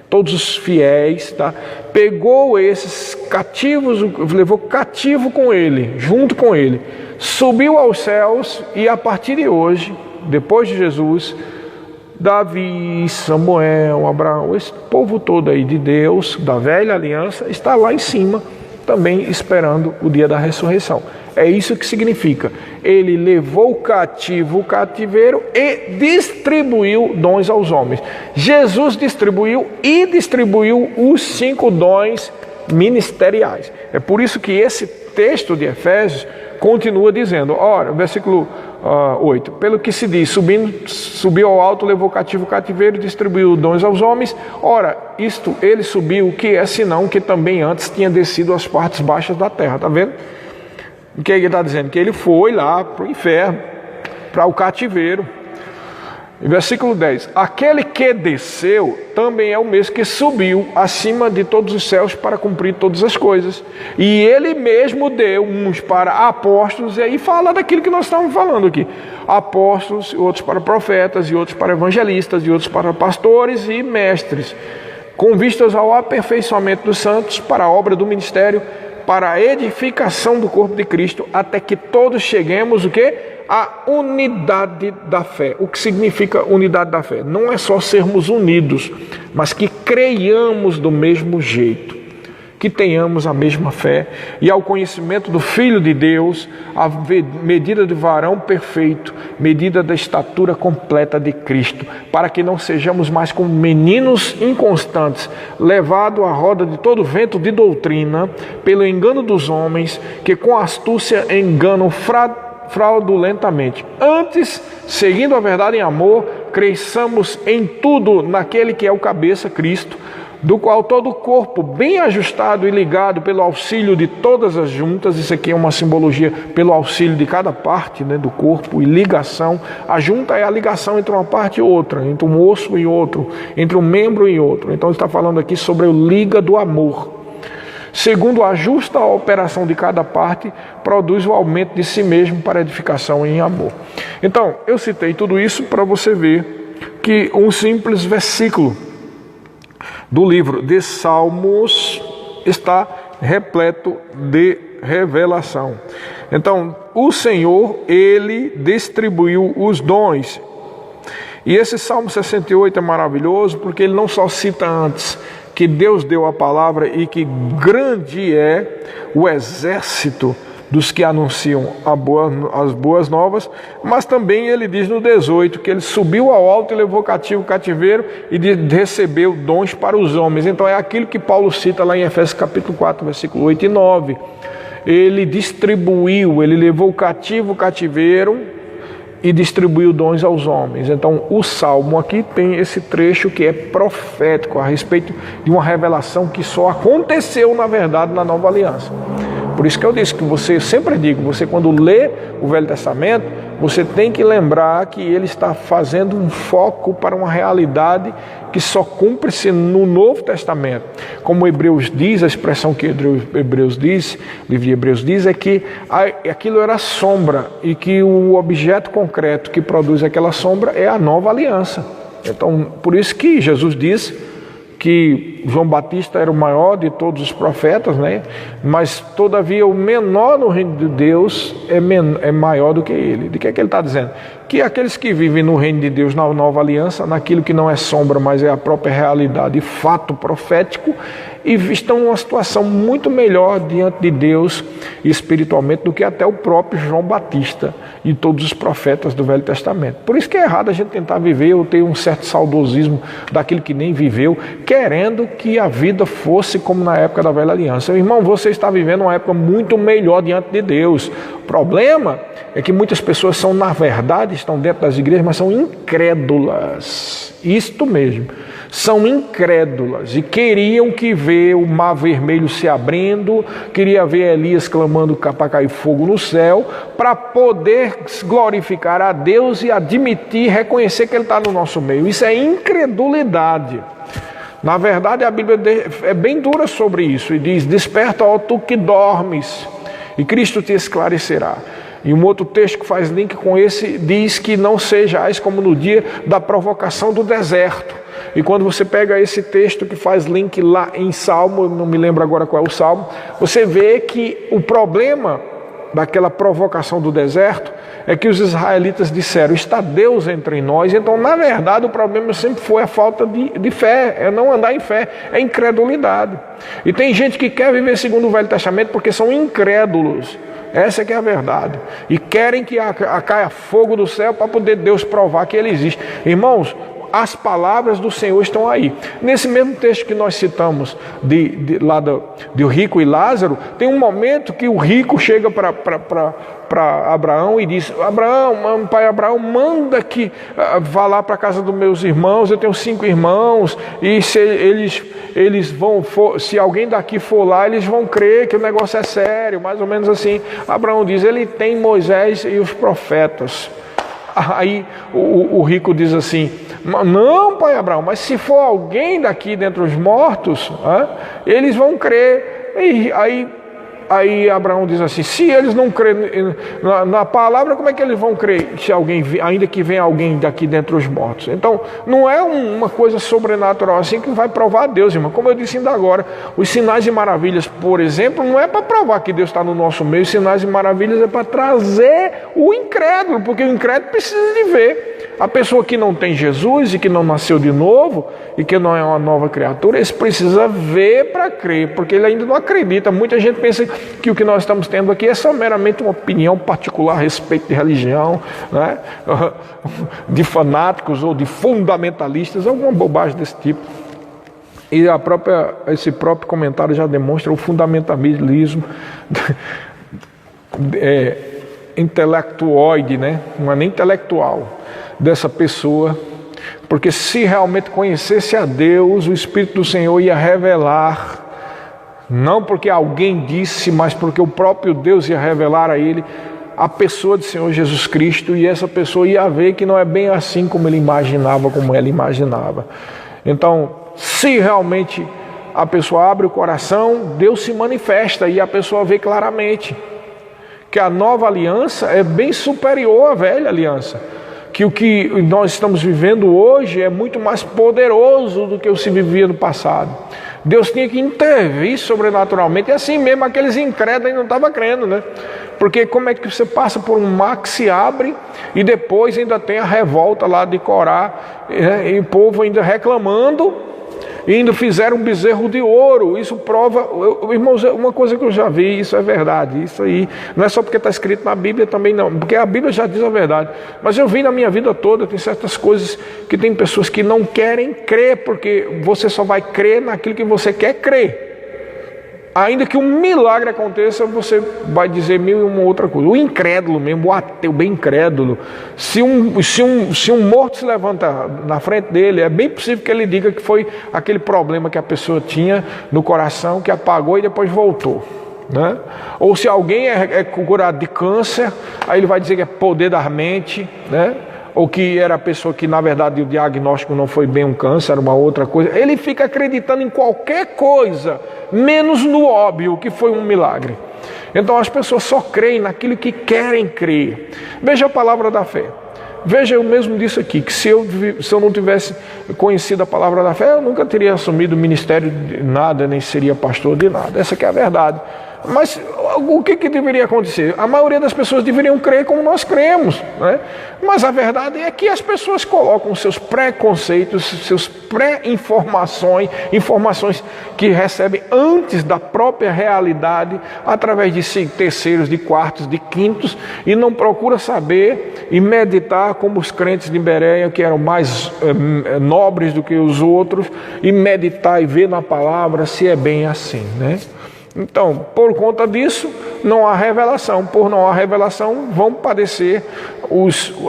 Todos os fiéis, tá? Pegou esses cativos, levou cativo com ele, junto com ele, subiu aos céus e a partir de hoje, depois de Jesus, Davi, Samuel, Abraão, esse povo todo aí de Deus, da velha aliança, está lá em cima, também esperando o dia da ressurreição. É isso que significa. Ele levou cativo o cativeiro e distribuiu dons aos homens. Jesus distribuiu os 5 dons ministeriais. É por isso que esse texto de Efésios continua dizendo, ora, versículo 8, pelo que se diz, subiu ao alto, levou cativo o cativeiro e distribuiu dons aos homens. Ora, isto ele subiu, o que é senão que também antes tinha descido às partes baixas da terra, tá vendo? O que ele está dizendo? Que ele foi lá para o inferno, para o cativeiro. Em versículo 10, aquele que desceu também é o mesmo que subiu acima de todos os céus para cumprir todas as coisas. E ele mesmo deu uns para apóstolos, e aí fala daquilo que nós estamos falando aqui. Apóstolos, outros para profetas, e outros para evangelistas, e outros para pastores e mestres, com vistas ao aperfeiçoamento dos santos, para a obra do ministério, para a edificação do corpo de Cristo, até que todos cheguemos, o quê? A unidade da fé. O que significa unidade da fé? Não é só sermos unidos, mas que creiamos do mesmo jeito, que tenhamos a mesma fé e ao conhecimento do Filho de Deus, a medida de varão perfeito, medida da estatura completa de Cristo, para que não sejamos mais como meninos inconstantes, levados à roda de todo vento de doutrina, pelo engano dos homens, que com astúcia enganam fraudulentamente. Antes, seguindo a verdade em amor, cresçamos em tudo naquele que é o cabeça, Cristo, do qual todo o corpo, bem ajustado e ligado pelo auxílio de todas as juntas, isso aqui é uma simbologia pelo auxílio de cada parte, né, do corpo, e ligação. A junta é a ligação entre uma parte e outra, entre um osso e outro, entre um membro e outro. Então ele está falando aqui sobre o liga do amor. Segundo a justa operação de cada parte, produz o aumento de si mesmo para edificação em amor. Então, eu citei tudo isso para você ver que um simples versículo do livro de Salmos está repleto de revelação. Então, o Senhor, Ele distribuiu os dons. E esse Salmo 68 é maravilhoso porque ele não só cita antes que Deus deu a palavra e que grande é o exército dos que anunciam as boas novas, mas também ele diz no 18 que ele subiu ao alto e levou cativo o cativeiro e recebeu dons para os homens. Então é aquilo que Paulo cita lá em Efésios capítulo 4, versículo 8 e 9. Ele distribuiu, ele levou cativo o cativeiro e distribuiu dons aos homens. Então o Salmo aqui tem esse trecho que é profético a respeito de uma revelação que só aconteceu na verdade na Nova Aliança. Por isso que eu disse que você, sempre digo, você quando lê o Velho Testamento, você tem que lembrar que ele está fazendo um foco para uma realidade que só cumpre-se no Novo Testamento. Como Hebreus diz, a expressão que Hebreus diz, o livro de Hebreus diz, é que aquilo era sombra e que o objeto concreto que produz aquela sombra é a Nova Aliança. Então, por isso que Jesus diz que João Batista era o maior de todos os profetas, né? Mas todavia o menor no reino de Deus é maior do que ele. De que é que ele está dizendo? Que aqueles que vivem no reino de Deus na nova aliança, naquilo que não é sombra, mas é a própria realidade e fato profético, e estão numa situação muito melhor diante de Deus espiritualmente do que até o próprio João Batista e todos os profetas do Velho Testamento. Por isso que é errado a gente tentar viver ou ter um certo saudosismo daquilo que nem viveu, querendo que a vida fosse como na época da velha aliança. Irmão, você está vivendo uma época muito melhor diante de Deus. O problema é que muitas pessoas são, na verdade, estão dentro das igrejas, mas são incrédulas. Isto mesmo. São incrédulas e queriam que ver o mar vermelho se abrindo, queria ver Elias clamando para cair fogo no céu, para poder glorificar a Deus e admitir, reconhecer que Ele está no nosso meio. Isso é incredulidade. Na verdade, a Bíblia é bem dura sobre isso e diz: desperta, ó tu que dormes, e Cristo te esclarecerá. E um outro texto que faz link com esse diz que não sejais como no dia da provocação do deserto. E quando você pega esse texto que faz link lá em Salmo, não me lembro agora qual é o Salmo, você vê que o problema daquela provocação do deserto é que os israelitas disseram: está Deus entre nós. Então, na verdade, o problema sempre foi a falta de fé, é não andar em fé, é incredulidade. E tem gente que quer viver segundo o Velho Testamento porque são incrédulos. Essa que é a verdade. E querem que caia fogo do céu para poder Deus provar que Ele existe. Irmãos, as palavras do Senhor estão aí. Nesse mesmo texto que nós citamos lá do rico e Lázaro, tem um momento que o rico chega para Abraão e diz: Abraão, pai Abraão, manda que vá lá para a casa dos meus irmãos, eu tenho 5 irmãos, e se se alguém daqui for lá, eles vão crer que o negócio é sério, mais ou menos assim. Abraão diz: ele tem Moisés e os profetas. Aí o rico diz assim: não, pai Abraão, mas se for alguém daqui dentre os mortos, eles vão crer. E aí Abraão diz assim: se eles não crerem na palavra, como é que eles vão crer? Se alguém, ainda que venha alguém daqui dentre os mortos. Então, não é uma coisa sobrenatural assim que vai provar a Deus, irmão. Como eu disse ainda agora, os sinais e maravilhas, por exemplo, não é para provar que Deus está no nosso meio. Os sinais e maravilhas é para trazer o incrédulo, porque o incrédulo precisa de ver. A pessoa que não tem Jesus e que não nasceu de novo e que não é uma nova criatura, esse precisa ver para crer, porque ele ainda não acredita. Muita gente pensa que o que nós estamos tendo aqui é só meramente uma opinião particular a respeito de religião, né? De fanáticos ou de fundamentalistas, alguma bobagem desse tipo. E esse próprio comentário já demonstra o fundamentalismo intelectuoide, né? Não é nem intelectual dessa pessoa, porque se realmente conhecesse a Deus, o Espírito do Senhor ia revelar, não porque alguém disse, mas porque o próprio Deus ia revelar a ele a pessoa do Senhor Jesus Cristo, e essa pessoa ia ver que não é bem assim como ele imaginava, como ela imaginava. Então, se realmente a pessoa abre o coração, Deus se manifesta e a pessoa vê claramente que a nova aliança é bem superior à velha aliança, que o que nós estamos vivendo hoje é muito mais poderoso do que o que se vivia no passado. Deus tinha que intervir sobrenaturalmente, e assim mesmo aqueles incrédulos ainda não estavam crendo, né? Porque como é que você passa por um mar que se abre e depois ainda tem a revolta lá de Corá, e o povo ainda reclamando, e ainda fizeram um bezerro de ouro. Isso prova, irmãos, uma coisa que eu já vi, isso é verdade, isso aí, não é só porque está escrito na Bíblia também não, porque a Bíblia já diz a verdade, mas eu vi na minha vida toda, tem certas coisas que tem pessoas que não querem crer, porque você só vai crer naquilo que você quer crer. Ainda que um milagre aconteça, você vai dizer mil e uma outra coisa. O incrédulo mesmo, o ateu bem incrédulo, se um morto se levanta na frente dele, é bem possível que ele diga que foi aquele problema que a pessoa tinha no coração, que apagou e depois voltou, né? Ou se alguém é curado de câncer, aí ele vai dizer que é poder da mente, né? Ou que era a pessoa que na verdade o diagnóstico não foi bem um câncer, era uma outra coisa. Ele fica acreditando em qualquer coisa, menos no óbvio, que foi um milagre. Então as pessoas só creem naquilo que querem crer. Veja a palavra da fé. Veja, eu mesmo disse aqui, que se eu não tivesse conhecido a palavra da fé, eu nunca teria assumido o ministério de nada, nem seria pastor de nada. Essa que é a verdade. Mas o que deveria acontecer? A maioria das pessoas deveriam crer como nós cremos, né? Mas a verdade é que as pessoas colocam seus preconceitos, seus pré-informações, informações que recebem antes da própria realidade, através de terceiros, de quartos, de quintos, e não procura saber e meditar como os crentes de Bereia, que eram mais nobres do que os outros, e meditar e ver na palavra se é bem assim, né? Então, por conta disso, não há revelação. Por não há revelação, vão padecer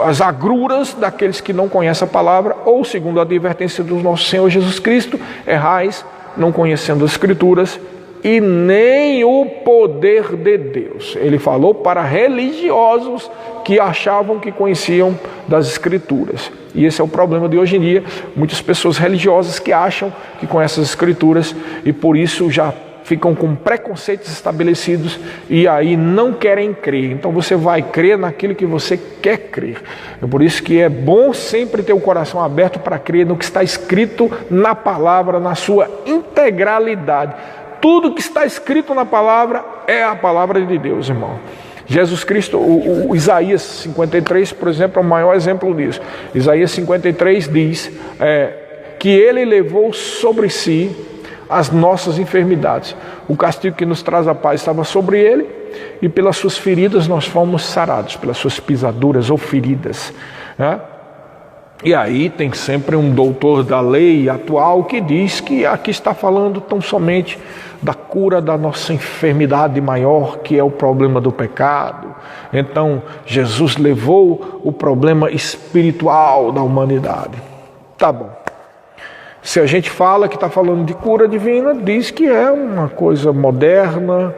as agruras daqueles que não conhecem a palavra, ou, segundo a advertência do nosso Senhor Jesus Cristo, errais, não conhecendo as Escrituras, e nem o poder de Deus. Ele falou para religiosos que achavam que conheciam das Escrituras. E esse é o problema de hoje em dia. Muitas pessoas religiosas que acham que conhecem as Escrituras e por isso já ficam com preconceitos estabelecidos e aí não querem crer. Então você vai crer naquilo que você quer crer. É por isso que é bom sempre ter o coração aberto para crer no que está escrito na palavra, na sua integralidade. Tudo que está escrito na palavra é a palavra de Deus, irmão. Jesus Cristo, o Isaías 53, por exemplo, é o maior exemplo disso. Isaías 53 diz que ele levou sobre si as nossas enfermidades. O castigo que nos traz a paz estava sobre ele, e pelas suas feridas nós fomos sarados, pelas suas pisaduras ou feridas, né? E aí tem sempre um doutor da lei atual que diz que aqui está falando tão somente da cura da nossa enfermidade maior, que é o problema do pecado. Então Jesus levou o problema espiritual da humanidade. Tá bom. Se a gente fala que está falando de cura divina, diz que é uma coisa moderna,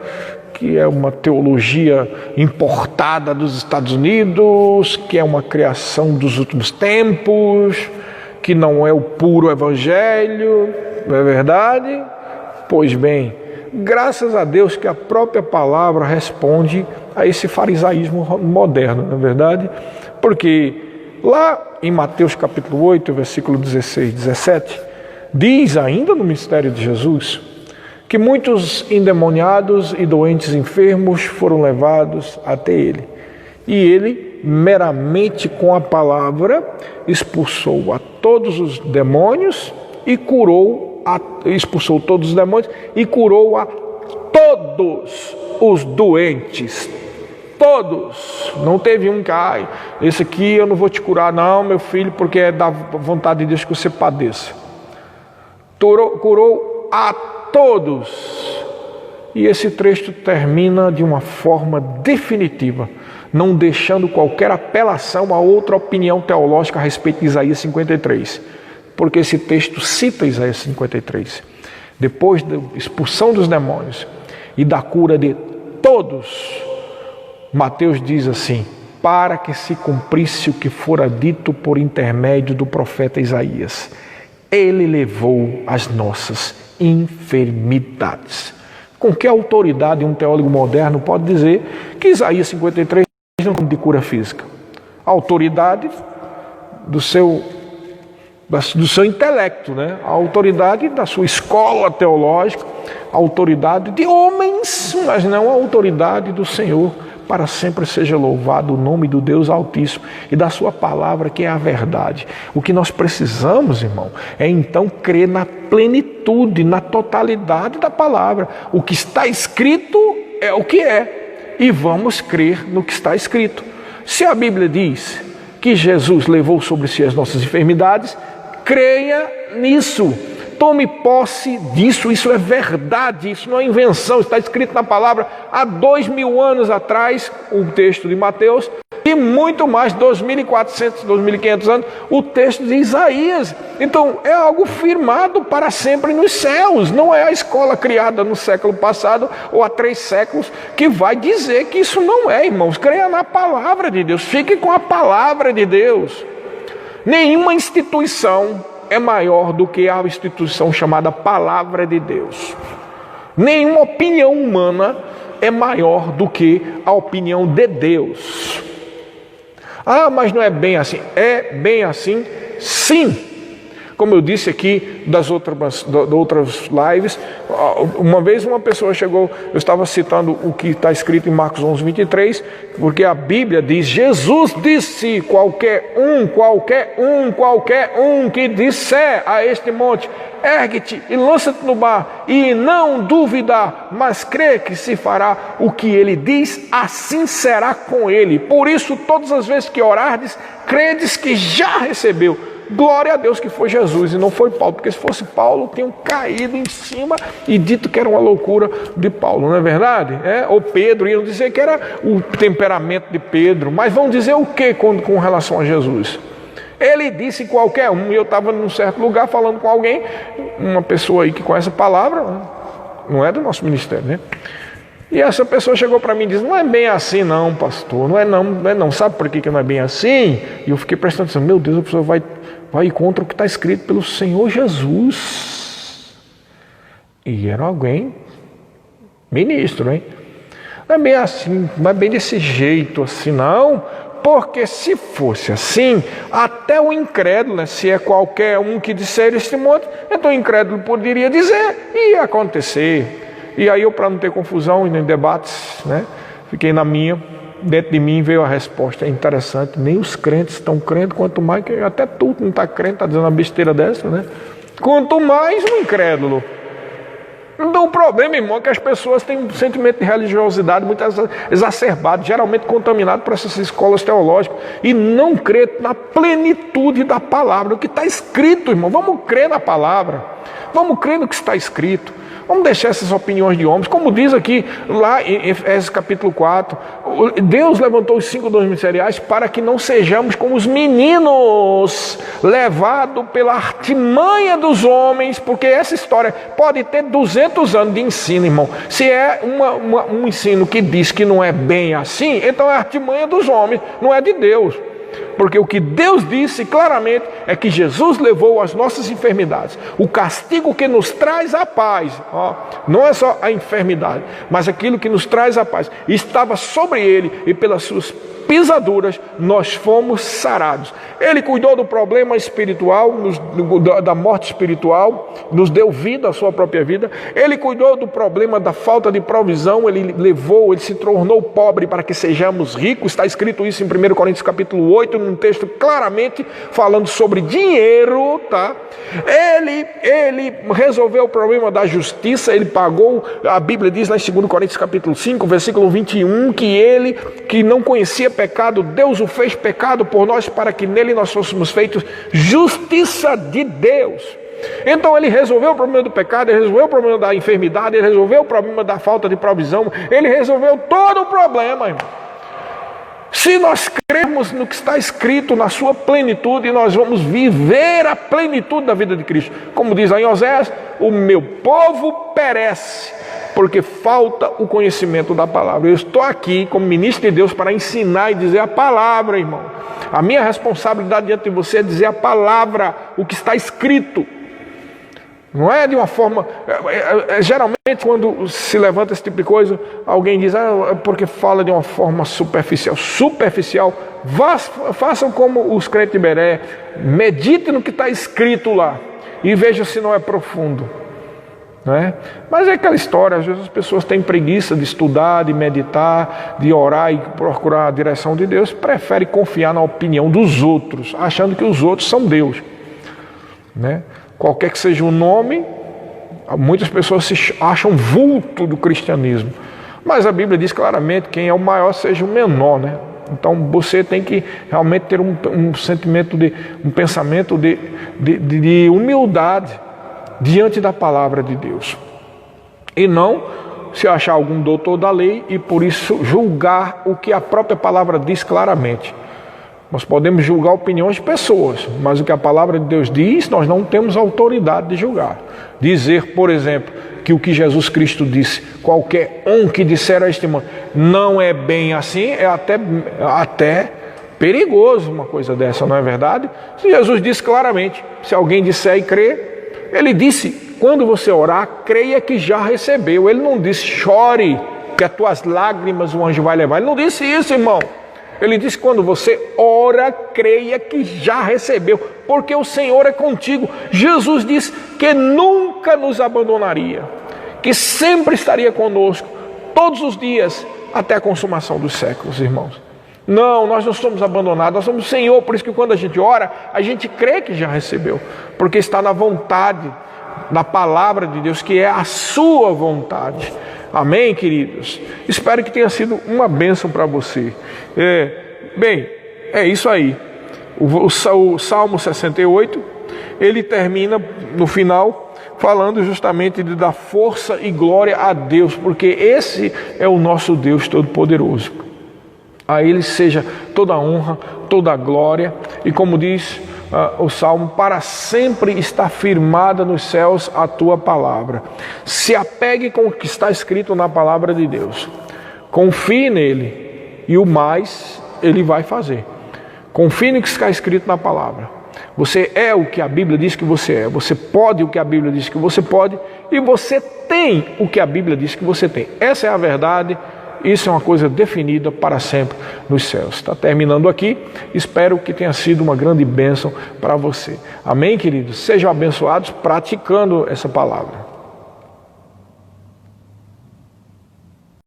que é uma teologia importada dos Estados Unidos, que é uma criação dos últimos tempos, que não é o puro evangelho, não é verdade? Pois bem, graças a Deus que a própria palavra responde a esse farisaísmo moderno, não é verdade? Porque lá em Mateus capítulo 8, versículo 16 e 17, diz ainda no ministério de Jesus que muitos endemoniados e doentes enfermos foram levados até ele. E ele, meramente com a palavra, expulsou a todos os demônios e expulsou todos os demônios e curou a todos os doentes. Todos. Não teve um que, esse aqui eu não vou te curar não, meu filho, porque é da vontade de Deus que você padeça. Curou a todos. E esse trecho termina de uma forma definitiva, não deixando qualquer apelação a outra opinião teológica a respeito de Isaías 53. Porque esse texto cita Isaías 53. Depois da expulsão dos demônios e da cura de todos, Mateus diz assim: para que se cumprisse o que fora dito por intermédio do profeta Isaías. Ele levou as nossas enfermidades. Com que autoridade um teólogo moderno pode dizer que Isaías 53 não é de cura física? A autoridade do seu intelecto, né? A autoridade da sua escola teológica, a autoridade de homens, mas não a autoridade do Senhor. Para sempre seja louvado o nome do Deus Altíssimo e da sua palavra, que é a verdade. O que nós precisamos, irmão, é então crer na plenitude, na totalidade da palavra. O que está escrito é o que é, e vamos crer no que está escrito. Se a Bíblia diz que Jesus levou sobre si as nossas enfermidades, creia nisso. Tome posse disso, isso é verdade, isso não é invenção, está escrito na palavra há 2000 anos atrás, o texto de Mateus, e muito mais, 2.400, 2.500 anos, o texto de Isaías. Então é algo firmado para sempre nos céus, não é a escola criada no século passado ou há 3 séculos que vai dizer que isso não é, irmãos. Creia na palavra de Deus, fique com a palavra de Deus. Nenhuma instituição é maior do que a instituição chamada Palavra de Deus. Nenhuma opinião humana é maior do que a opinião de Deus. Mas não é bem assim. É bem assim, sim. Como eu disse aqui das outras lives, uma vez uma pessoa chegou, eu estava citando o que está escrito em Marcos 11:23, porque a Bíblia diz, Jesus disse, qualquer um que disser a este monte, ergue-te e lança-te no mar, e não duvidar, mas crê que se fará o que ele diz, assim será com ele. Por isso, todas as vezes que orardes, credes que já recebeu. Glória a Deus que foi Jesus e não foi Paulo, porque se fosse Paulo, tinham caído em cima e dito que era uma loucura de Paulo, não é verdade? Ou Pedro, iam dizer que era o temperamento de Pedro, mas vão dizer o que com relação a Jesus? Ele disse qualquer um, e eu estava num certo lugar falando com alguém, uma pessoa aí que conhece a palavra, não é do nosso ministério, né? E essa pessoa chegou para mim e disse, não é bem assim não, pastor, não é não, sabe por que não é bem assim? E eu fiquei prestando atenção, meu Deus, a pessoa vai contra o que está escrito pelo Senhor Jesus. E era alguém, ministro, hein? Não é bem assim, não é bem desse jeito assim não, porque se fosse assim, até o incrédulo, né, se é qualquer um que disser este monte, então o incrédulo poderia dizer e ia acontecer. E aí eu, para não ter confusão e nem debates, né, fiquei na minha, dentro de mim veio a resposta, é interessante, nem os crentes estão crendo, quanto mais, que até tu não está crendo, está dizendo uma besteira dessa, né? Quanto mais o incrédulo. Então o problema, irmão, é que as pessoas têm um sentimento de religiosidade muito exacerbado, geralmente contaminado por essas escolas teológicas, e não crê na plenitude da palavra, o que está escrito, irmão. Vamos crer na palavra, vamos crer no que está escrito. Vamos deixar essas opiniões de homens, como diz aqui, lá em Efésios capítulo 4, Deus levantou os 5 dons ministeriais para que não sejamos como os meninos, levados pela artimanha dos homens, porque essa história pode ter 200 anos de ensino, irmão. Se é um ensino que diz que não é bem assim, então é a artimanha dos homens, não é de Deus. Porque o que Deus disse claramente é que Jesus levou as nossas enfermidades. O castigo que nos traz a paz, não é só a enfermidade, mas aquilo que nos traz a paz, estava sobre ele, e pelas suas pisaduras nós fomos sarados. Ele cuidou do problema espiritual, da morte espiritual, nos deu vida, a sua própria vida. Ele cuidou do problema da falta de provisão, ele se tornou pobre para que sejamos ricos. Está escrito isso em 1 Coríntios capítulo 8, num texto claramente falando sobre dinheiro, tá? Ele resolveu o problema da justiça, ele pagou, a Bíblia diz lá em 2 Coríntios capítulo 5, versículo 21, que ele, que não conhecia pecado, Deus o fez pecado por nós, para que nele nós fôssemos feitos justiça de Deus. Então ele resolveu o problema do pecado, ele resolveu o problema da enfermidade, ele resolveu o problema da falta de provisão, ele resolveu todo o problema, irmão. Se nós cremos no que está escrito, na sua plenitude, nós vamos viver a plenitude da vida de Cristo. Como diz lá em Oséias, o meu povo perece, porque falta o conhecimento da palavra. Eu estou aqui como ministro de Deus para ensinar e dizer a palavra, irmão. A minha responsabilidade diante de você é dizer a palavra, o que está escrito. Não é de uma forma... geralmente quando se levanta esse tipo de coisa, alguém diz, porque fala de uma forma superficial. Superficial. Façam como os crentes de Beré, medite no que está escrito lá e veja se não é profundo. Não é? Mas é aquela história, às vezes as pessoas têm preguiça de estudar, de meditar, de orar e procurar a direção de Deus, preferem confiar na opinião dos outros, achando que os outros são Deus, né? Qualquer que seja o nome, muitas pessoas se acham vulto do cristianismo, mas a Bíblia diz claramente, quem é o maior seja o menor, né? Então você tem que realmente ter um sentimento, um pensamento de humildade diante da palavra de Deus, e não se achar algum doutor da lei e por isso julgar o que a própria palavra diz claramente. Nós podemos julgar opiniões de pessoas, mas o que a palavra de Deus diz, nós não temos autoridade de julgar. Dizer, por exemplo, que o que Jesus Cristo disse, qualquer um que disser a este monte, não é bem assim, é até perigoso uma coisa dessa, não é verdade? Se Jesus disse claramente, se alguém disser e crer, ele disse, quando você orar, creia que já recebeu. Ele não disse, chore, que as tuas lágrimas o anjo vai levar. Ele não disse isso, irmão. Ele diz que quando você ora, creia que já recebeu, porque o Senhor é contigo. Jesus disse que nunca nos abandonaria, que sempre estaria conosco, todos os dias, até a consumação dos séculos, irmãos. Não, nós não somos abandonados, nós somos o Senhor. Por isso que quando a gente ora, a gente crê que já recebeu, porque está na vontade da palavra de Deus, que é a sua vontade. Amém, queridos? Espero que tenha sido uma bênção para você. Bem, é isso aí. O Salmo 68, ele termina no final falando justamente de dar força e glória a Deus, porque esse é o nosso Deus Todo-Poderoso. A Ele seja toda a honra, toda a glória, e como diz o Salmo, para sempre está firmada nos céus a tua palavra. Se apegue com o que está escrito na palavra de Deus. Confie nele e o mais ele vai fazer. Confie no que está escrito na palavra. Você é o que a Bíblia diz que você é. Você pode o que a Bíblia diz que você pode. E você tem o que a Bíblia diz que você tem. Essa é a verdade. Isso é uma coisa definida para sempre nos céus. Está terminando aqui. Espero que tenha sido uma grande bênção para você. Amém, queridos? Sejam abençoados praticando essa palavra.